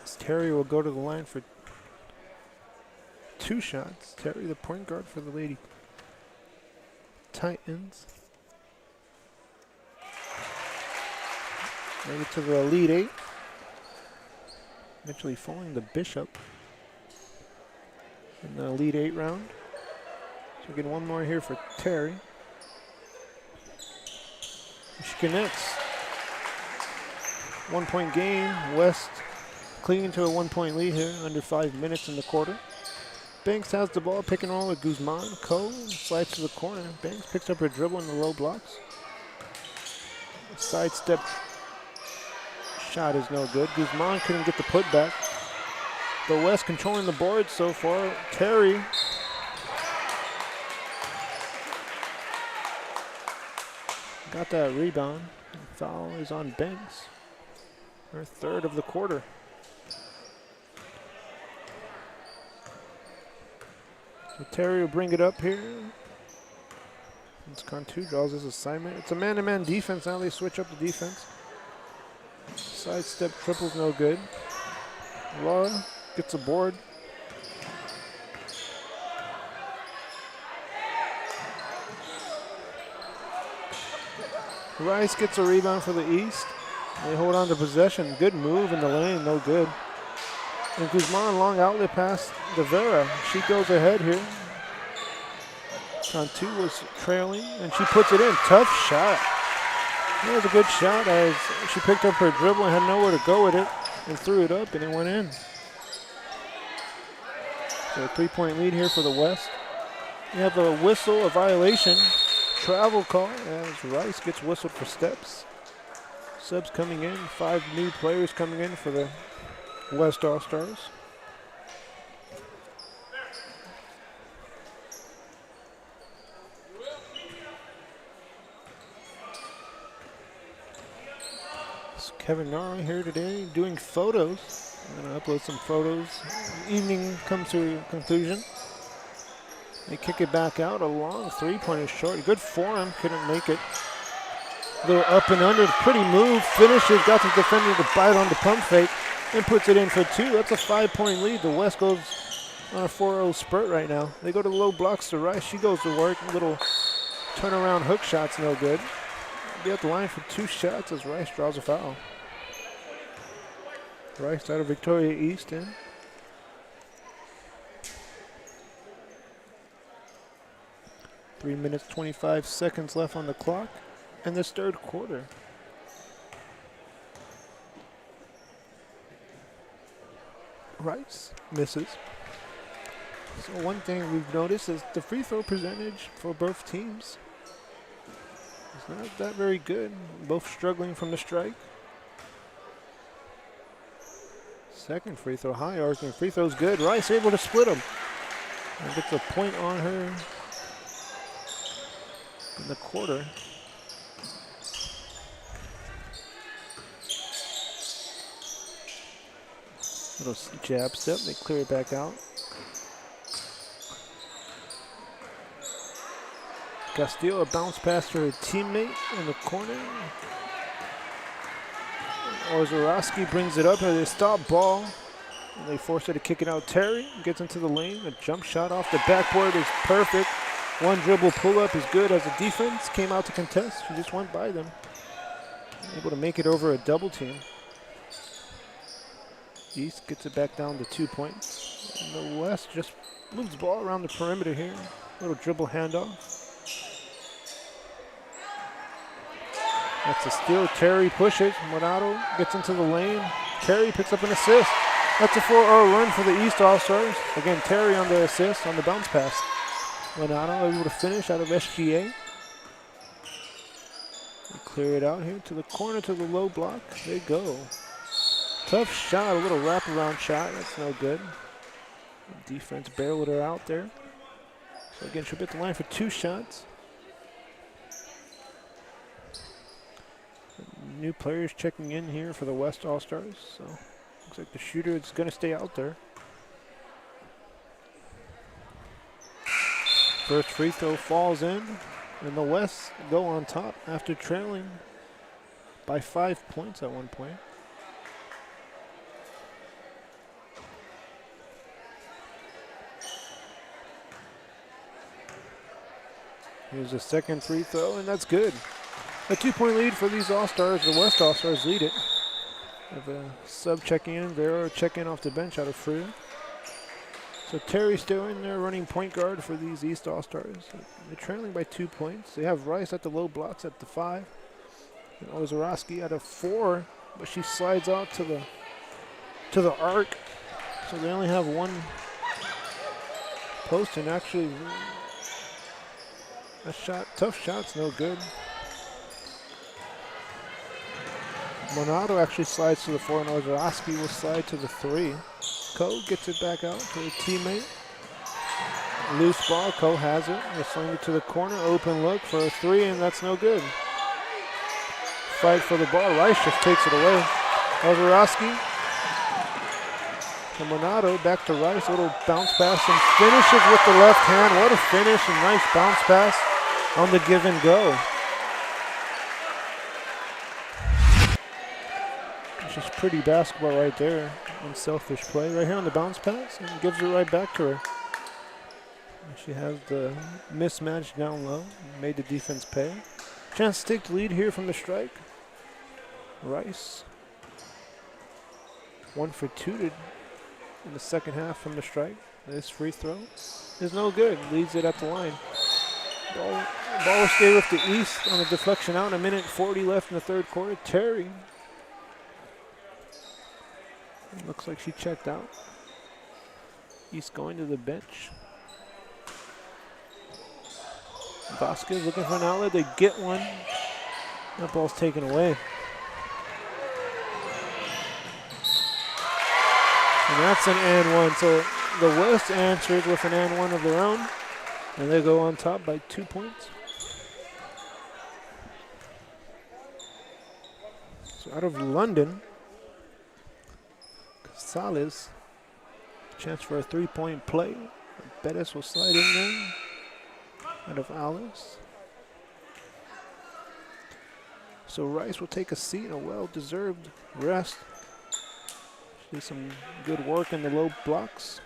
As Terry will go to the line for 2 shots. Terry, the point guard for the Lady Titans. Made it to the Elite 8. Eventually falling to Bishop in the Elite 8 round. So we get one more here for Terry. She connects. 1 point game. West clinging to a 1-point lead here, under 5 minutes in the quarter. Banks has the ball, pick and roll with Guzman. Cole slides to the corner. Banks picks up her dribble in the low blocks. Sidestep shot is no good. Guzman couldn't get the putback. The West controlling the board so far. Terry got that rebound. Foul is on Banks. Her third of the quarter. So Terry will bring it up here. It's Cantu draws his assignment. It's a man-to-man defense. Now they switch up the defense. Sidestep triple's no good. Laura gets a board. Rice gets a rebound for the East. They hold on to possession. Good move in the lane, no good. And Guzman, long outlet pass to Vera. She goes ahead here. Cantu was trailing, and she puts it in. Tough shot. That was a good shot as she picked up her dribble and had nowhere to go with it and threw it up, and it went in. So a 3-point lead here for the West. We have a whistle, a violation. Travel call as Rice gets whistled for steps. Subs coming in, 5 new players coming in for the West All-Stars. So Kevin Nara here today doing photos. I'm going to upload some photos. Evening comes to a conclusion. They kick it back out. A long three-pointer short. Good for him. Couldn't make it. Little up and under. Pretty move. Finishes. Got the defender to bite on the pump fake and puts it in for 2. That's a 5-point lead. The West goes on a 4-0 spurt right now. They go to the low blocks to Rice. She goes to work. Little turnaround hook shot's no good. Be at the line for 2 shots as Rice draws a foul. Rice out of Victoria East in. Three minutes, 25 seconds left on the clock in this third quarter. Rice misses. So one thing we've noticed is the free throw percentage for both teams is not that very good. Both struggling from the strike. Second free throw, high arcing free throw's good. Rice able to split them. And gets a point on her in the quarter. Little jab step, they clear it back out. Castillo, a bounce pass to her teammate in the corner. Ozorowski brings it up, and they stop ball. And they force her to kick it out. Terry gets into the lane. A jump shot off the backboard is perfect. One dribble pull-up is good as the defense came out to contest. She just went by them. Able to make it over a double team. East gets it back down to 2 points. And the West just moves the ball around the perimeter here. Little dribble handoff. That's a steal. Terry pushes. Morado gets into the lane. Terry picks up an assist. That's a 4-0 run for the East All-Stars. Again, Terry on the assist on the bounce pass. Morado able to finish out of SGA. They clear it out here to the corner to the low block. They go. Tough shot, a little wraparound shot. That's no good. Defense barreled her out there. So again, she'll be at the line for 2 shots. New players checking in here for the West All-Stars. So looks like the shooter is going to stay out there. First free throw falls in, and the West go on top after trailing by 5 points at one point. Here's a second free throw, and that's good. A 2-point lead for these All-Stars. The West All-Stars lead it. Have a sub checking in. Vera checking off the bench out of Freer. So Terry's still in there running point guard for these East All-Stars. They're trailing by 2 points. They have Rice at the low blocks at the 5. And Ozorowski at a 4, but she slides out to the to the arc. So they only have one post, and actually a shot, tough shot's no good. Monado actually slides to the 4, and Ozarowski will slide to the 3. Ko gets it back out to a teammate. Loose ball, Ko has it. They sling it to the corner, open look for a 3, and that's no good. Fight for the ball, Rice just takes it away. Ozarowski to Monado, back to Rice, a little bounce pass, and finishes with the left hand. What a finish, and nice bounce pass on the give and go. It's just pretty basketball right there. Unselfish play right here on the bounce pass, and gives it right back to her. She has the mismatch down low, made the defense pay. Chance to take the lead here from the strike. Rice, 1 for 2 in the second half from the strike. This free throw is no good, leads it at the line. Ball will stay with the East on a deflection out. 1:40 left in the third quarter. Terry, looks like she checked out. East going to the bench. Vasquez looking for an outlet. They get one. That ball's taken away. And that's an and one. So the West answered with an and one of their own. And they go on top by 2 points. So out of London, Casales, chance for a 3-point play. Bettis will slide in there. Out of Alice. So Rice will take a seat, a well-deserved rest. She did some good work in the low blocks.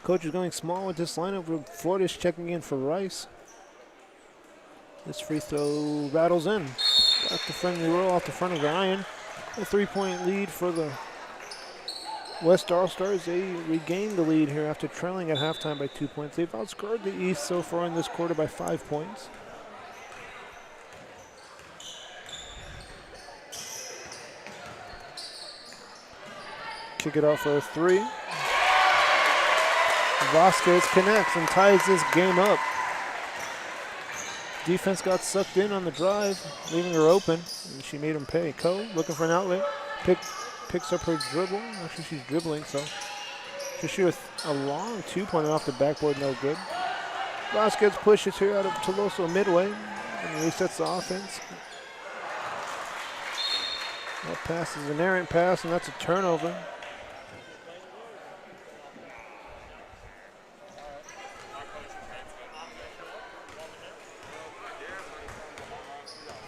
Coach is going small with this lineup with Flores checking in for Rice. This free throw rattles in. Back to friendly roll off the front of the iron. A 3-point lead for the West All-Stars. They regained the lead here after trailing at halftime by 2 points. They've outscored the East so far in this quarter by 5 points. Kick it off for a 3. Vasquez connects and ties this game up. Defense got sucked in on the drive, leaving her open, and she made him pay. Ko looking for an outlet. Picks up her dribble. Actually, she's dribbling, so she shoot a long 2-pointer off the backboard, no good. Vasquez pushes here out of Toloso midway and resets the offense. That pass is an errant pass, and that's a turnover.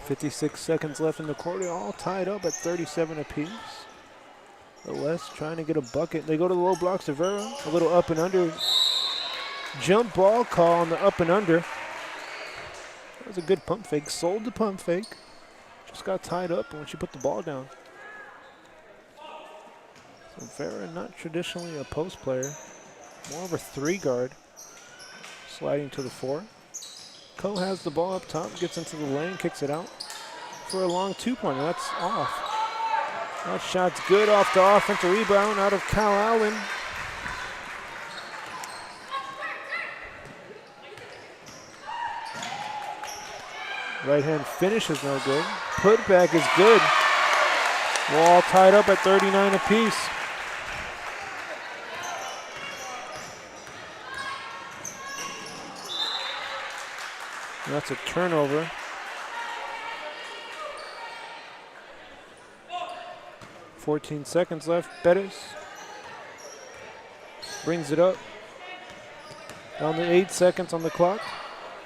.56 seconds left in the quarter, all tied up at 37 apiece. The West trying to get a bucket. They go to the low block. Severa, a little up and under. Jump ball call on the up and under. That was a good pump fake. Sold the pump fake. Just got tied up when she put the ball down. Severa, not traditionally a post player. More of a 3-guard. Sliding to the 4. Ko has the ball up top, gets into the lane, kicks it out for a long 2-pointer. That's off. That shot's good off the offensive rebound out of Cal Allen. Right hand finish is no good. Putback is good. We're all tied up at 39 apiece. That's a turnover. .14 seconds left. Bettis brings it up. Down to 8 seconds on the clock.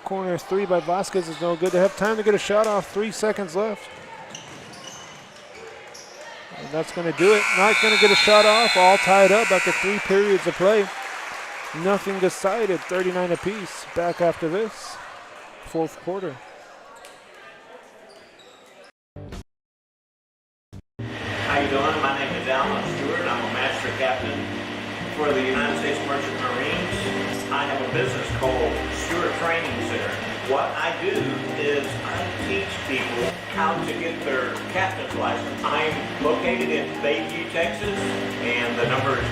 Corner 3 by Vasquez is no good. They have time to get a shot off. 3 seconds left. And that's going to do it. Not going to get a shot off. All tied up after 3 periods of play. Nothing decided. 39 apiece. Back after this. Fourth quarter. How you doing? My name is Alan Stewart. I'm a master captain for the United States Merchant Marines. I have a business called Stewart Training Center. What I do is I teach people how to get their captain's license. I'm located in Bayview, Texas, and the number is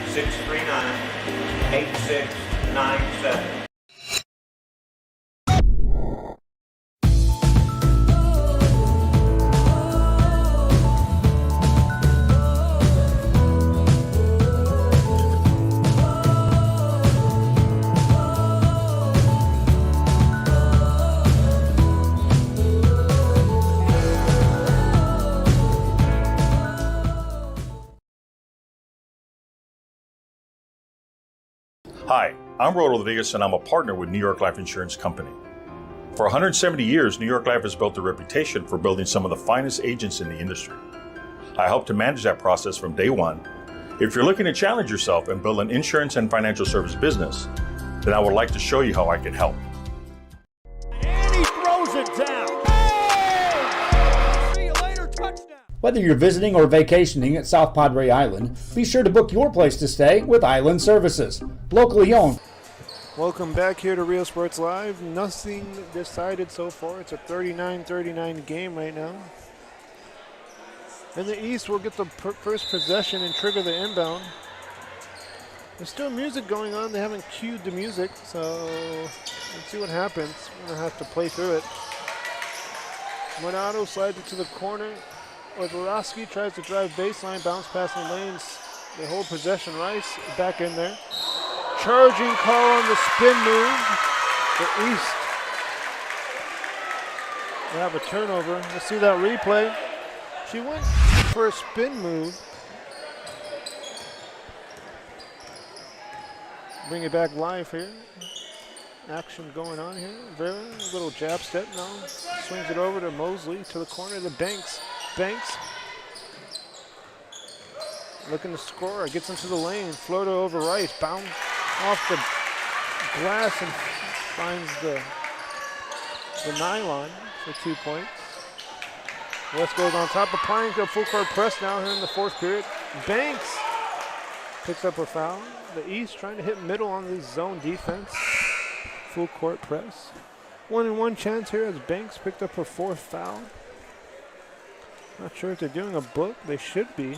956-639-8697. Hi, I'm Rod Rodriguez and I'm a partner with New York Life Insurance Company. For 170 years, New York Life has built a reputation for building some of the finest agents in the industry. I help to manage that process from day one. If you're looking to challenge yourself and build an insurance and financial service business, then I would like to show you how I can help. And he throws it down. Hey! See you later, touchdown. Whether you're visiting or vacationing at South Padre Island, be sure to book your place to stay with Island Services. Locally owned. Welcome back here to Real Sports Live. Nothing decided so far. It's a 39-39 game right now. And the East will get the first possession and trigger the inbound. There's still music going on. They haven't cued the music, so let's see what happens. We're going to have to play through it. Monado slides it to the corner. Wojciechowski tries to drive baseline, bounce past the lanes. They hold possession. Rice back in there. Charging call on the spin move. The East. They have a turnover. Let's see that replay. She went for a spin move. Bring it back live here. Action going on here. Vera, a little jab step now. Swings it over to Mosley to the corner of the Banks. Banks looking to score. Gets into the lane. Floater over Rice. Bounce off the glass and finds the nylon for 2 points. West goes on top, applying to a full court press now here in the fourth period. Banks picks up a foul. The East trying to hit middle on this zone defense. Full court press. 1-and-1 chance here as Banks picked up her fourth foul. Not sure if they're doing a book. They should be.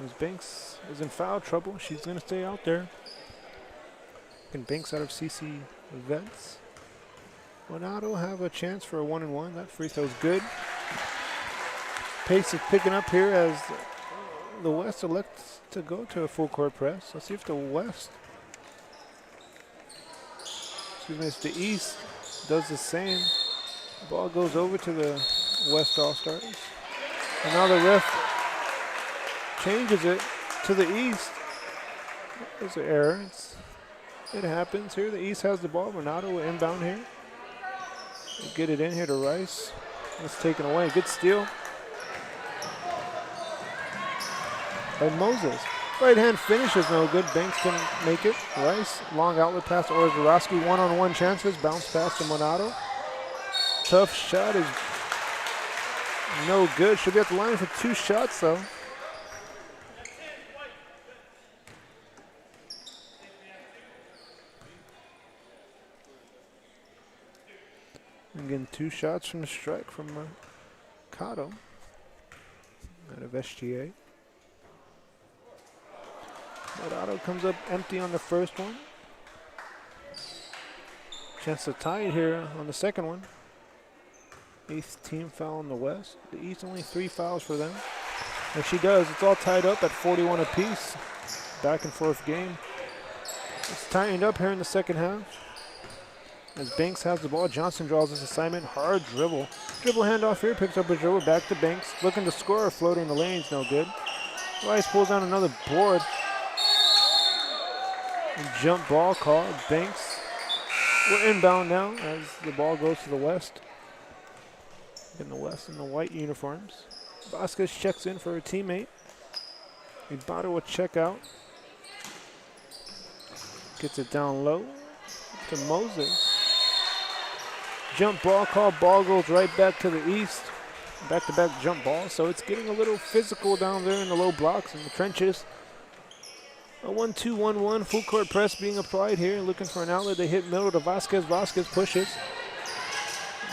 As Banks is in foul trouble, she's going to stay out there. And Banks out of CC Vets. Monado have a chance for a 1-and-1. That free throw's good. Pace is picking up here as the West elects to go to a full court press. Let's see if the West, it's the East does the same. Ball goes over to the West All-Stars. And now the ref changes it to the East. There's an error. It happens here. The East has the ball. Monado will inbound here. They get it in here to Rice. It's taken away. Good steal by Moses. Right hand finish is no good. Banks can make it. Rice, long outlet pass to Wojciechowski. 1-on-1 chances. Bounce pass to Monado. Tough shot is no good. Should be at the line for 2 shots though. Again, 2 shots from the strike from Cotto out of SGA. Monado comes up empty on the first one. Chance to tie it here on the second one. 8th team foul in the West. The East only 3 fouls for them. And she does. It's all tied up at 41 apiece. Back and forth game. It's tightened up here in the second half. As Banks has the ball, Johnson draws his assignment. Hard dribble. Dribble handoff here, picks up a dribble, back to Banks. Looking to score, floating the lanes, no good. Rice pulls down another board. And jump ball call. Banks will inbound now as the ball goes to the West. In the West in the white uniforms. Vasquez checks in for her teammate. Ibarra will check out. Gets it down low to Moses. Jump ball call. Ball goes right back to the East. Back-to-back jump ball. So it's getting a little physical down there in the low blocks in the trenches. A 1-2-1-1 full court press being applied here. Looking for an outlet. They hit middle to Vasquez. Vasquez pushes.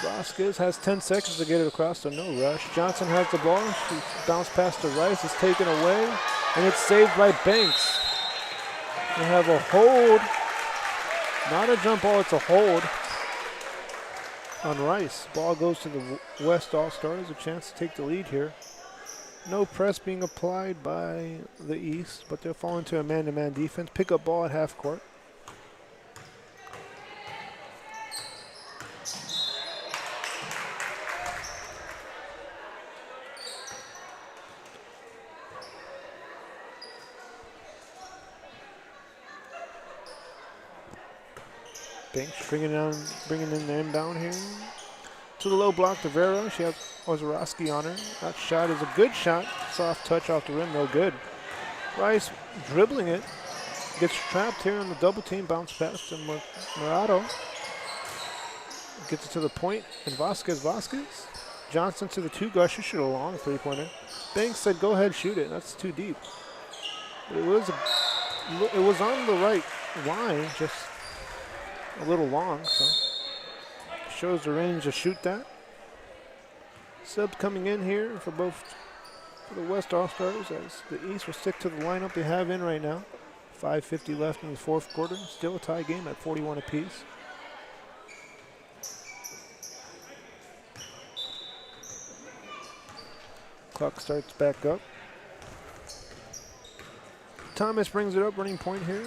Vasquez has 10 seconds to get it across, so no rush. Johnson has the ball. She bounced past to Rice. It's taken away, and it's saved by Banks. We have a hold. Not a jump ball, it's a hold on Rice. Ball goes to the West All-Stars. A chance to take the lead here. No press being applied by the East, but they'll fall into a man-to-man defense. Pick up ball at half court. Banks bringing in the inbound here. To the low block to Vera. She has Ozorowski on her. That shot is a good shot. Soft touch off the rim, no good. Rice dribbling it. Gets trapped here on the double team. Bounce pass to Murado. Gets it to the point. And Vasquez. Johnson to the two. Gusher shoot a long three-pointer. Banks said, go ahead, shoot it. That's too deep. But it was on the right line, just a little long, so shows the range to shoot that. Subs coming in here for the West All-Stars, as the East will stick to the lineup they have in right now. 5:50 left in the fourth quarter. Still a tie game at 41 apiece. Clock starts back up. Thomas brings it up, running point here.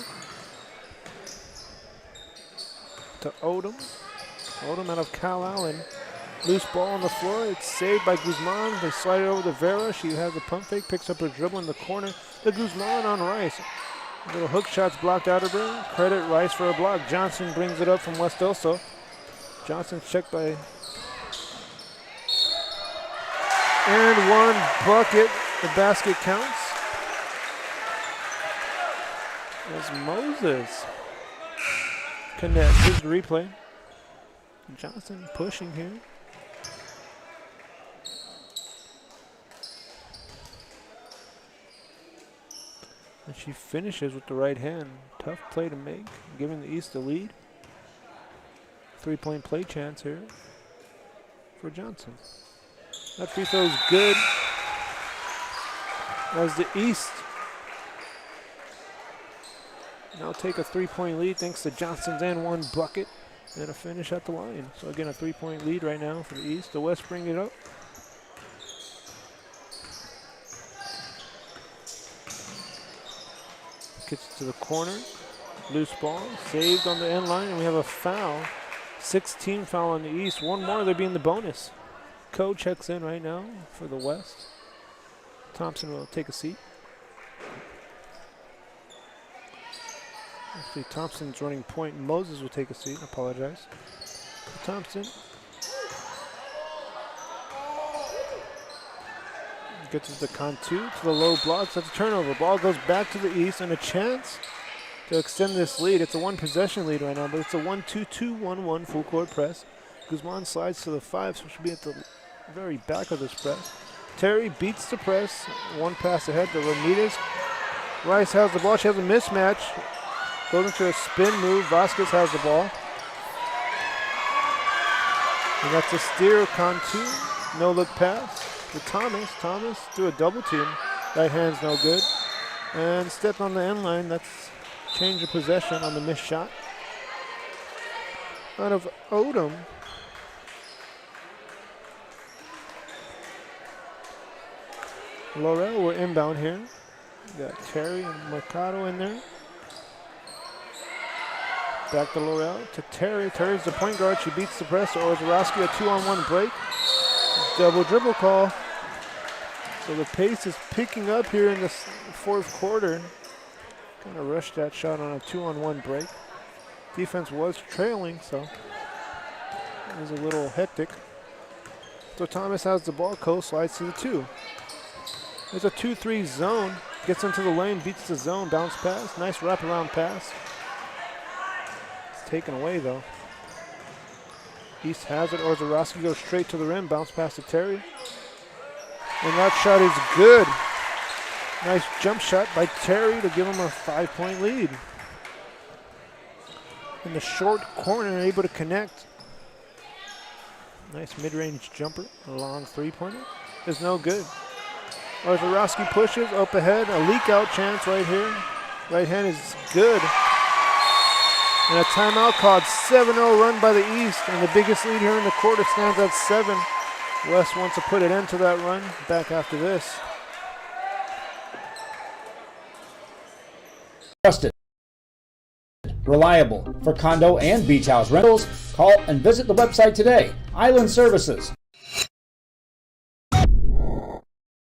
To Odom. Odom out of Cal Allen. Loose ball on the floor. It's saved by Guzman. They slide it over to Vera. She has a pump fake. Picks up her dribble in the corner. The Guzman on Rice. Little hook shots blocked out of her. Credit Rice for a block. Johnson brings it up from West Elso. Johnson's checked by. And one bucket. The basket counts. As Moses connects. Here's the replay. Johnson pushing here. And she finishes with the right hand. Tough play to make, giving the East the lead. 3-point play chance here for Johnson. That free throw is good. As the East now take a 3-point lead thanks to Johnson's and one bucket and a finish at the line. So again, a 3-point lead right now for the East. The West bring it up. Gets it to the corner. Loose ball. Saved on the end line, and we have a foul. 16 foul on the East. One more, they'll be in the bonus. Co checks in right now for the West. Thompson will take a seat. Actually, Thompson's running point. Moses will take a seat. I apologize. Thompson gets it to Cantu to the low blocks. That's a turnover. Ball goes back to the East, and a chance to extend this lead. It's a one-possession lead right now, but it's a 1-2-2-1-1 full court press. Guzman slides to the 5, so she'll be at the very back of this press. Terry beats the press. One pass ahead to Ramirez. Rice has the ball. She has a mismatch. Goes into a spin move. Vasquez has the ball. And that's a steer. Cantu. No look pass to Thomas. Thomas through a double team. Right hand's no good. And stepped on the end line. That's change of possession on the missed shot. Out of Odom. Laurel, we're inbound here. We got Terry and Mercado in there. Back to Laurel, to Terry. Terry's the point guard. She beats the press. Ozorowski, a 2-on-1 break. Double dribble call. So the pace is picking up here in the fourth quarter. Kind of rushed that shot on a 2-on-1 break. Defense was trailing, so it was a little hectic. So Thomas has the ball. Cole slides to the 2. There's a 2-3 zone. Gets into the lane, beats the zone, bounce pass. Nice wraparound pass. It's taken away though. East has it. Ozorowski goes straight to the rim, bounce pass to Terry. And that shot is good. Nice jump shot by Terry to give him a 5-point lead. In the short corner, able to connect. Nice mid-range jumper. A long three-pointer. Is no good. Ozorowski pushes up ahead. A leak-out chance right here. Right hand is good. And a timeout called. 7-0 run by the East. And the biggest lead here in the quarter stands at 7. West wants to put an end to that run. Back after this. Trusted, reliable for condo and beach house rentals. Call and visit the website today. Island Services.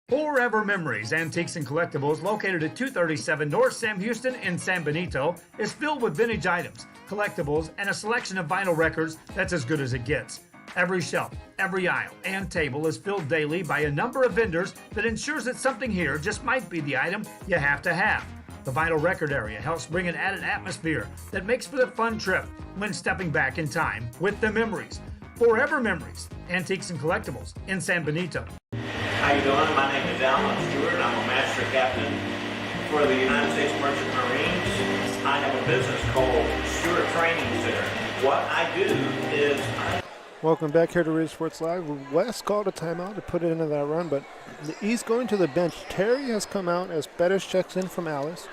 Forever Memories, Antiques and Collectibles, located at 237 North Sam Houston in San Benito, is filled with vintage items, collectibles, and a selection of vinyl records that's as good as it gets. Every shelf, every aisle, and table is filled daily by a number of vendors that ensures that something here just might be the item you have to have. The vinyl record area helps bring an added atmosphere that makes for the fun trip when stepping back in time with the memories. Forever Memories, Antiques and Collectibles in San Benito. How you doing? My name is Alan Stewart. I'm a master captain for the United States Merchant Marines. I have a business called Stewart Training Center. What I do is Welcome back here to Ridge Sports Live. West called a timeout to put it into that run, but the East going to the bench. Terry has come out as Bettis checks in from Alice.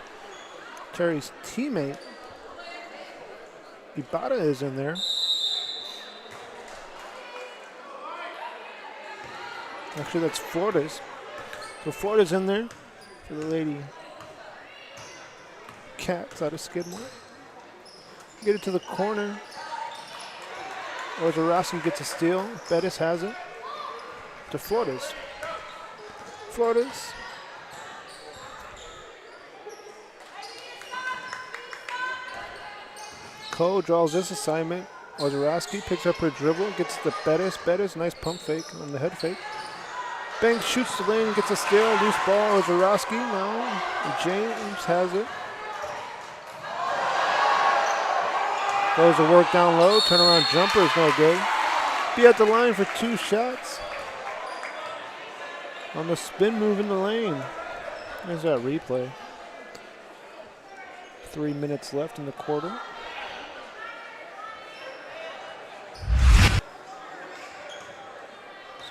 Terry's teammate, Ibarra, is in there. Actually, that's Florida's. So Florida's in there for the Lady Cats out of Skidmore. Get it to the corner. Ozorowski gets a steal. Bettis has it. To Florida's. Florida's. Cole draws this assignment. Ozorowski picks up her dribble, gets the Bettis. Bettis, nice pump fake on the head fake. Banks shoots the lane, gets a steal. Loose ball. Ozorowski now. James has it. Goes to work down low. Turnaround jumper is no good. Be at the line for 2 shots. On the spin move in the lane. There's that replay. 3 minutes left in the quarter.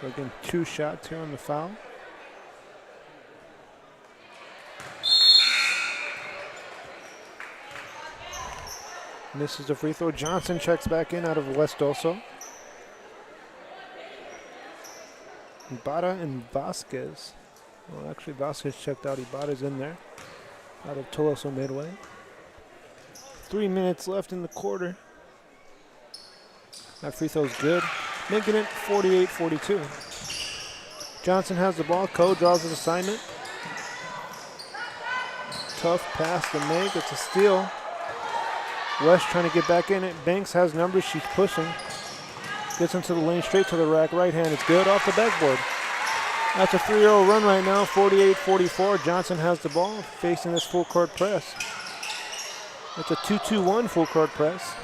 So again, 2 shots here on the foul. Misses the free throw. Johnson checks back in out of West also. Ibarra and Vasquez. Well, actually, Vasquez checked out. Ibarra's in there. Out of Toloso Midway. 3 minutes left in the quarter. That free throw's good. Making it 48-42. Johnson has the ball. Coe draws his assignment. Tough pass to make. It's a steal. West trying to get back in it. Banks has numbers. She's pushing. Gets into the lane straight to the rack. Right hand. It's good off the backboard. That's a 3-0 run right now. 48-44. Johnson has the ball facing this full court press. It's a 2-2-1 full court press.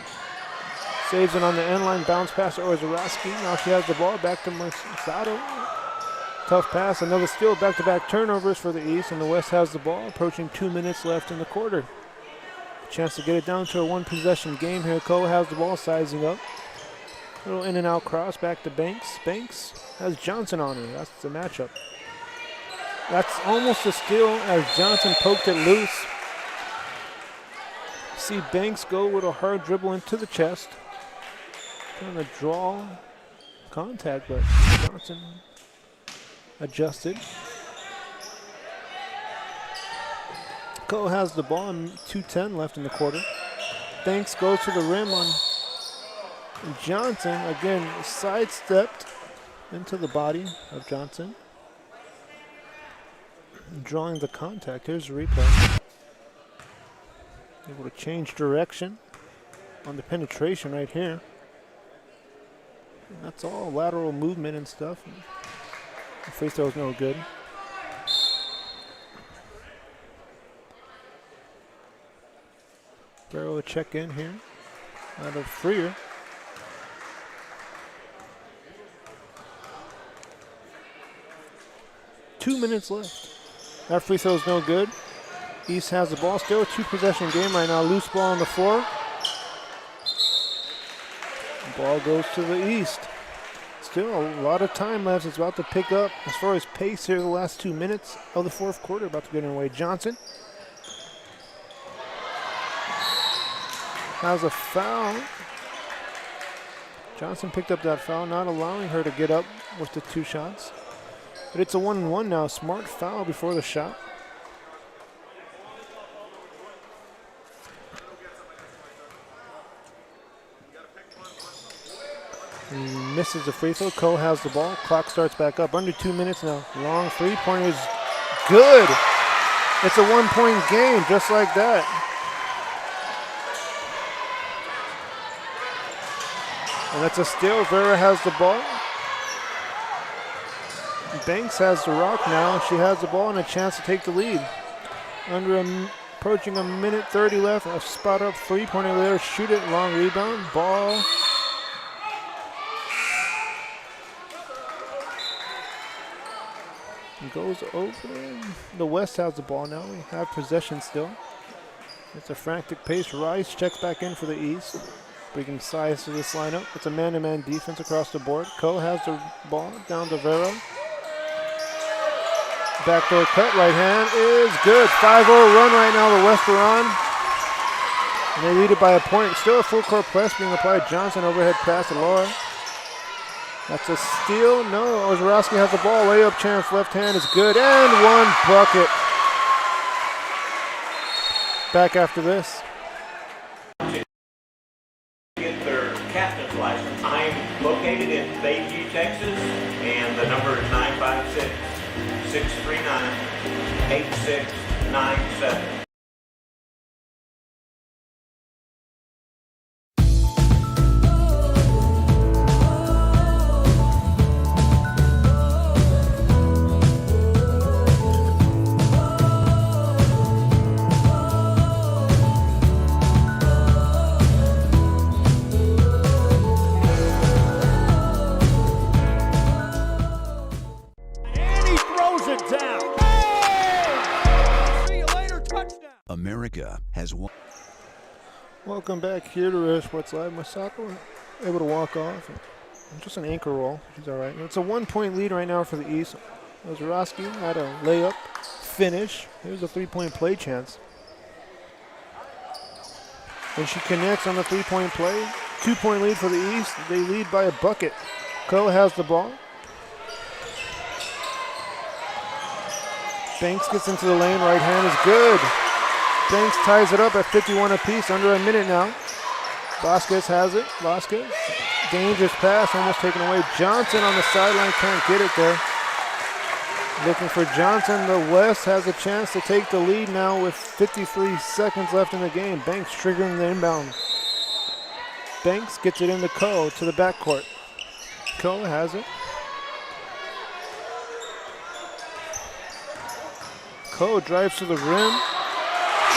Saves it on the end line. Bounce pass to Ozorowski. Now she has the ball. Back to Mercado. Tough pass. Another steal. Back-to-back turnovers for the East. And the West has the ball. Approaching 2 minutes left in the quarter. Chance to get it down to a 1-possession game here. Cole has the ball, sizing up. Little in and out cross back to Banks. Banks has Johnson on her. That's the matchup. That's almost a steal as Johnson poked it loose. See Banks go with a hard dribble into the chest. Trying to draw contact, but Johnson adjusted. Cole has the ball and 2:10 left in the quarter. Banks goes to the rim on Johnson. Again, sidestepped into the body of Johnson. Drawing the contact. Here's the replay. Able to change direction on the penetration right here. And that's all lateral movement and stuff. The free throw's no good. Barrow a check in here out of Freer. Two minutes left. That free throw's no good. East has the ball. Still a 2-possession game right now. Loose ball on the floor. The ball goes to the East. It's still a lot of time left. It's about to pick up as far as pace here the last 2 minutes of the fourth quarter. About to get underway. Johnson has a foul. Johnson picked up that foul, not allowing her to get up with the 2 shots. But it's a 1-1 now. Smart foul before the shot. He misses the free throw. Coe has the ball. Clock starts back up. Under 2 minutes now. Long three-pointer is good. It's a 1-point game just like that. And that's a steal. Vera has the ball. Banks has the rock now. She has the ball and a chance to take the lead. Approaching a minute 30 left. A spot up three-pointer there. Shoot it. Long rebound. Ball. Goes over. The West has the ball now. We have possession still. It's a frantic pace. Rice checks back in for the East. Bringing size to this lineup. It's a man-to-man defense across the board. Coe has the ball down to Vera. Backdoor cut, right hand is good. 5-0 run right now. The West are on. And they lead it by a point. Still a full court press being applied. Johnson overhead pass to Laura. That's a steal. No, Ozorowski has the ball. Layup chance. Left hand is good. And 1 bucket. Back after this. Get their captain's license. I'm located in Bayview, Texas, and the number is 956-639-8697. America has won. Welcome back here to Rare Sports Live. Masako able to walk off. Just an ankle roll. She's all right. It's a 1-point lead right now for the East. Ozorowski had a layup finish. Here's a 3-point play chance. And she connects on the 3-point play. 2-point lead for the East. They lead by a bucket. Coe has the ball. Banks gets into the lane. Right hand is good. Banks ties it up at 51 apiece. Under a minute now. Vasquez has it. Vasquez. Dangerous pass. Almost taken away. Johnson on the sideline. Can't get it there. Looking for Johnson. The West has a chance to take the lead now with 53 seconds left in the game. Banks triggering the inbound. Banks gets it into Coe to the backcourt. Coe has it. Coe drives to the rim.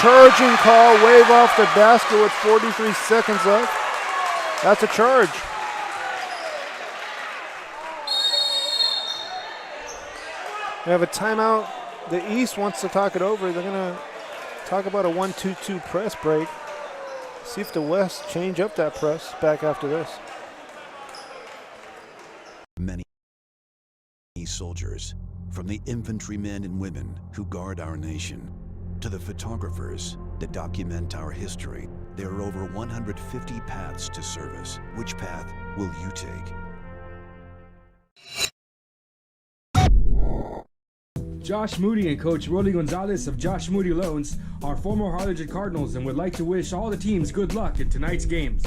Charging call, wave off the basket with 43 seconds left. That's a charge. We have a timeout. The East wants to talk it over. They're going to talk about a 1-2-2 press break. See if the West change up that press back after this. Many soldiers, from the infantrymen and women who guard our nation, to the photographers that document our history, there are over 150 paths to service. Which path will you take? Josh Moody and Coach Rolly Gonzalez of Josh Moody Loans are former Harlingen Cardinals and would like to wish all the teams good luck in tonight's games.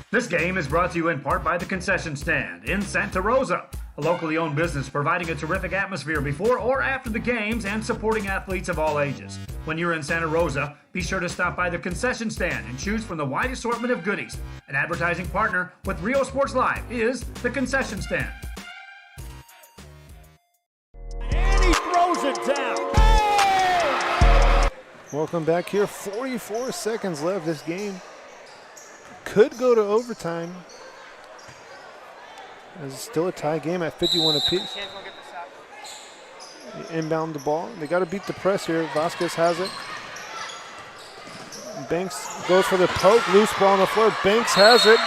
This game is brought to you in part by the Concession Stand in Santa Rosa, a locally owned business providing a terrific atmosphere before or after the games and supporting athletes of all ages. When you're in Santa Rosa, be sure to stop by the Concession Stand and choose from the wide assortment of goodies. An advertising partner with Rio Sports Live is the Concession Stand. And he throws it down. Welcome back here. 44 seconds left. This game could go to overtime. It's still a tie game at 51 apiece. Inbound the ball. They got to beat the press here. Vasquez has it. Banks goes for the poke, loose ball on the floor. Banks has it.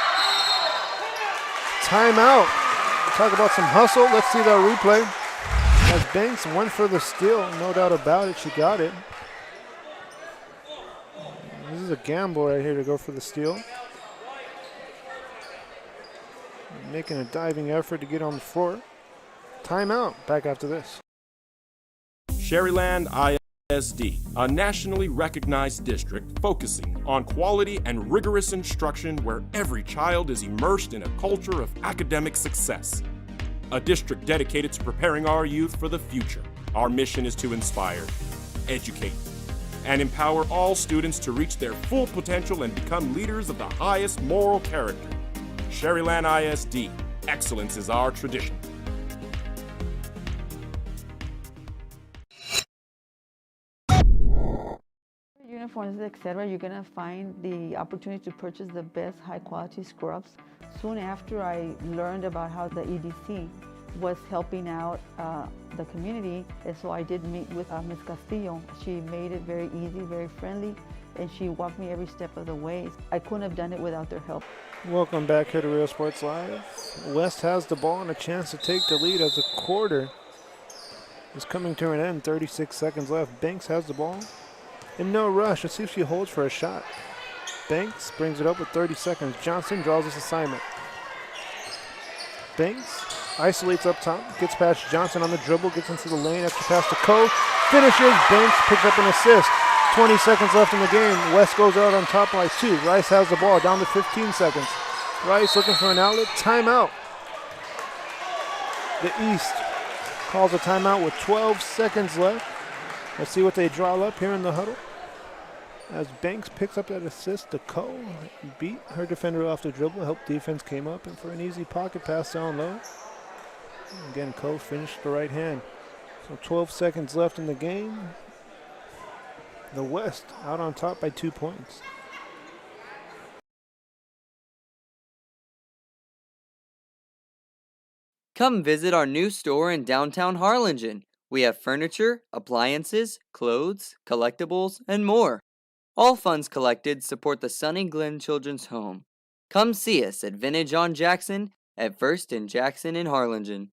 Timeout. Talk about some hustle. Let's see that replay. As Banks went for the steal, no doubt about it, she got it. This is a gamble right here to go for the steal. Making a diving effort to get on the floor. Timeout. Back after this. Sherryland ISD, a nationally recognized district focusing on quality and rigorous instruction where every child is immersed in a culture of academic success. A district dedicated to preparing our youth for the future. Our mission is to inspire, educate, and empower all students to reach their full potential and become leaders of the highest moral character. Sherryland ISD, excellence is our tradition. Uniforms, etc., you're going to find the opportunity to purchase the best high-quality scrubs. Soon after I learned about how the EDC was helping out the community, and so I did meet with Ms. Castillo. She made it very easy, very friendly, and she walked me every step of the way. I couldn't have done it without their help. Welcome back here to Real Sports Live. West has the ball and a chance to take the lead as the quarter is coming to an end. 36 seconds left. Banks has the ball. In no rush. Let's see if she holds for a shot. Banks brings it up with 30 seconds. Johnson draws this assignment. Banks isolates up top, gets past Johnson on the dribble, gets into the lane, extra pass to Coe, finishes. Banks picks up an assist. 20 seconds left in the game. West goes out on top by 2. Rice has the ball down to 15 seconds. Rice looking for an outlet. Timeout. The East calls a timeout with 12 seconds left. Let's see what they draw up here in the huddle. As Banks picks up that assist to Coe, beat her defender off the dribble, helped defense came up, and for an easy pocket pass down low. Again, Coe finished the right hand. So 12 seconds left in the game. The West out on top by 2 points. Come visit our new store in downtown Harlingen. We have furniture, appliances, clothes, collectibles, and more. All funds collected support the Sunny Glen Children's Home. Come see us at Vintage on Jackson at First and Jackson in Harlingen.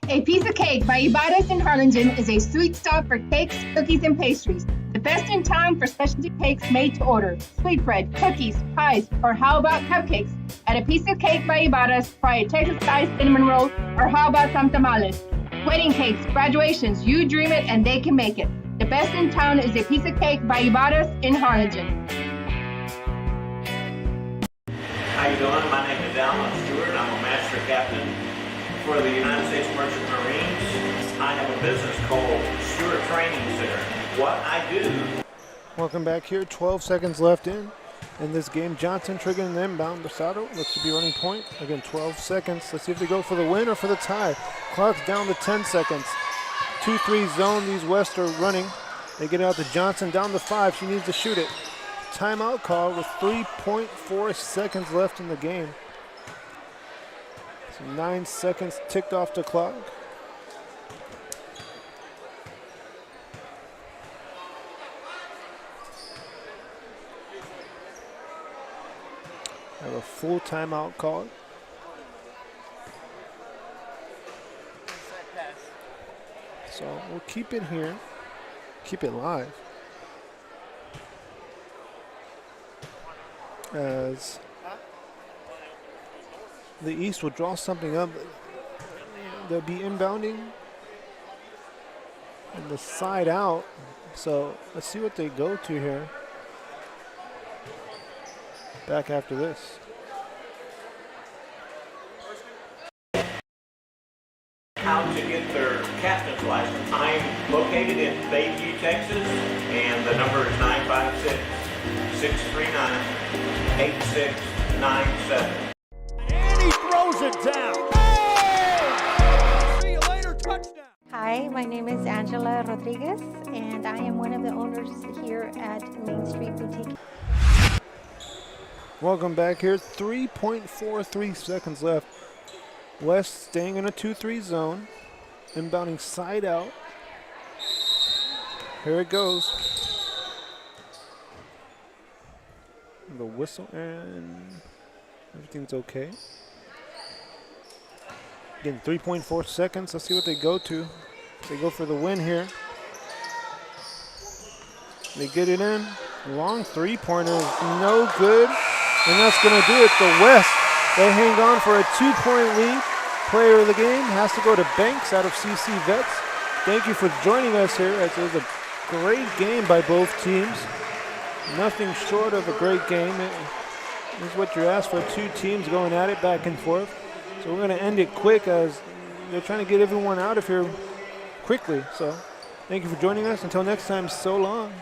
A Piece of Cake by Ibarras in Harlingen is a sweet stop for cakes, cookies, and pastries. The best in town for specialty cakes made to order. Sweetbread, cookies, pies, or how about cupcakes? At A Piece of Cake by Ibarras, try a Texas-style cinnamon roll, or how about some tamales? Wedding cakes, graduations, you dream it and they can make it. The best in town is A Piece of Cake by Ibarras in Harlingen. How you doing? My name is Alan Stewart. I'm a master captain for the United States Merchant Marines. I have a business called Stewart Training Center. What I do. Welcome back here. 12 seconds left in this game. Johnson triggering the inbound. Basado looks to be running point. Again, 12 seconds. Let's see if they go for the win or for the tie. Clock's down to 10 seconds. 2-3 zone. These West are running. They get out to Johnson down to 5. She needs to shoot it. Timeout call with 3.4 seconds left in the game. So 9 seconds ticked off the clock. Have a full timeout call. So we'll keep it here, keep it live. As the East will draw something up. They'll be inbounding and the side out. So let's see what they go to here. Back after this. How to get their captain's license. I'm located in Bayview, Texas, and the number is 956-639-8697. And he throws it down. Hey! See you later, touchdown. Hi, my name is Angela Rodriguez, and I am one of the owners here at Main Street Boutique. Welcome back here. 3.43 seconds left. West staying in a 2-3 zone. Inbounding side out. Here it goes. The whistle and everything's okay. Again, 3.4 seconds. Let's see what they go to. They go for the win here. They get it in. Long three-pointer, no good. And that's going to do it. The West, they hang on for a 2-point lead. Player of the game has to go to Banks out of CC Vets. Thank you for joining us here. It was a great game by both teams. Nothing short of a great game. This is what you ask for, two teams going at it back and forth. So we're going to end it quick as they're trying to get everyone out of here quickly. So thank you for joining us. Until next time, so long.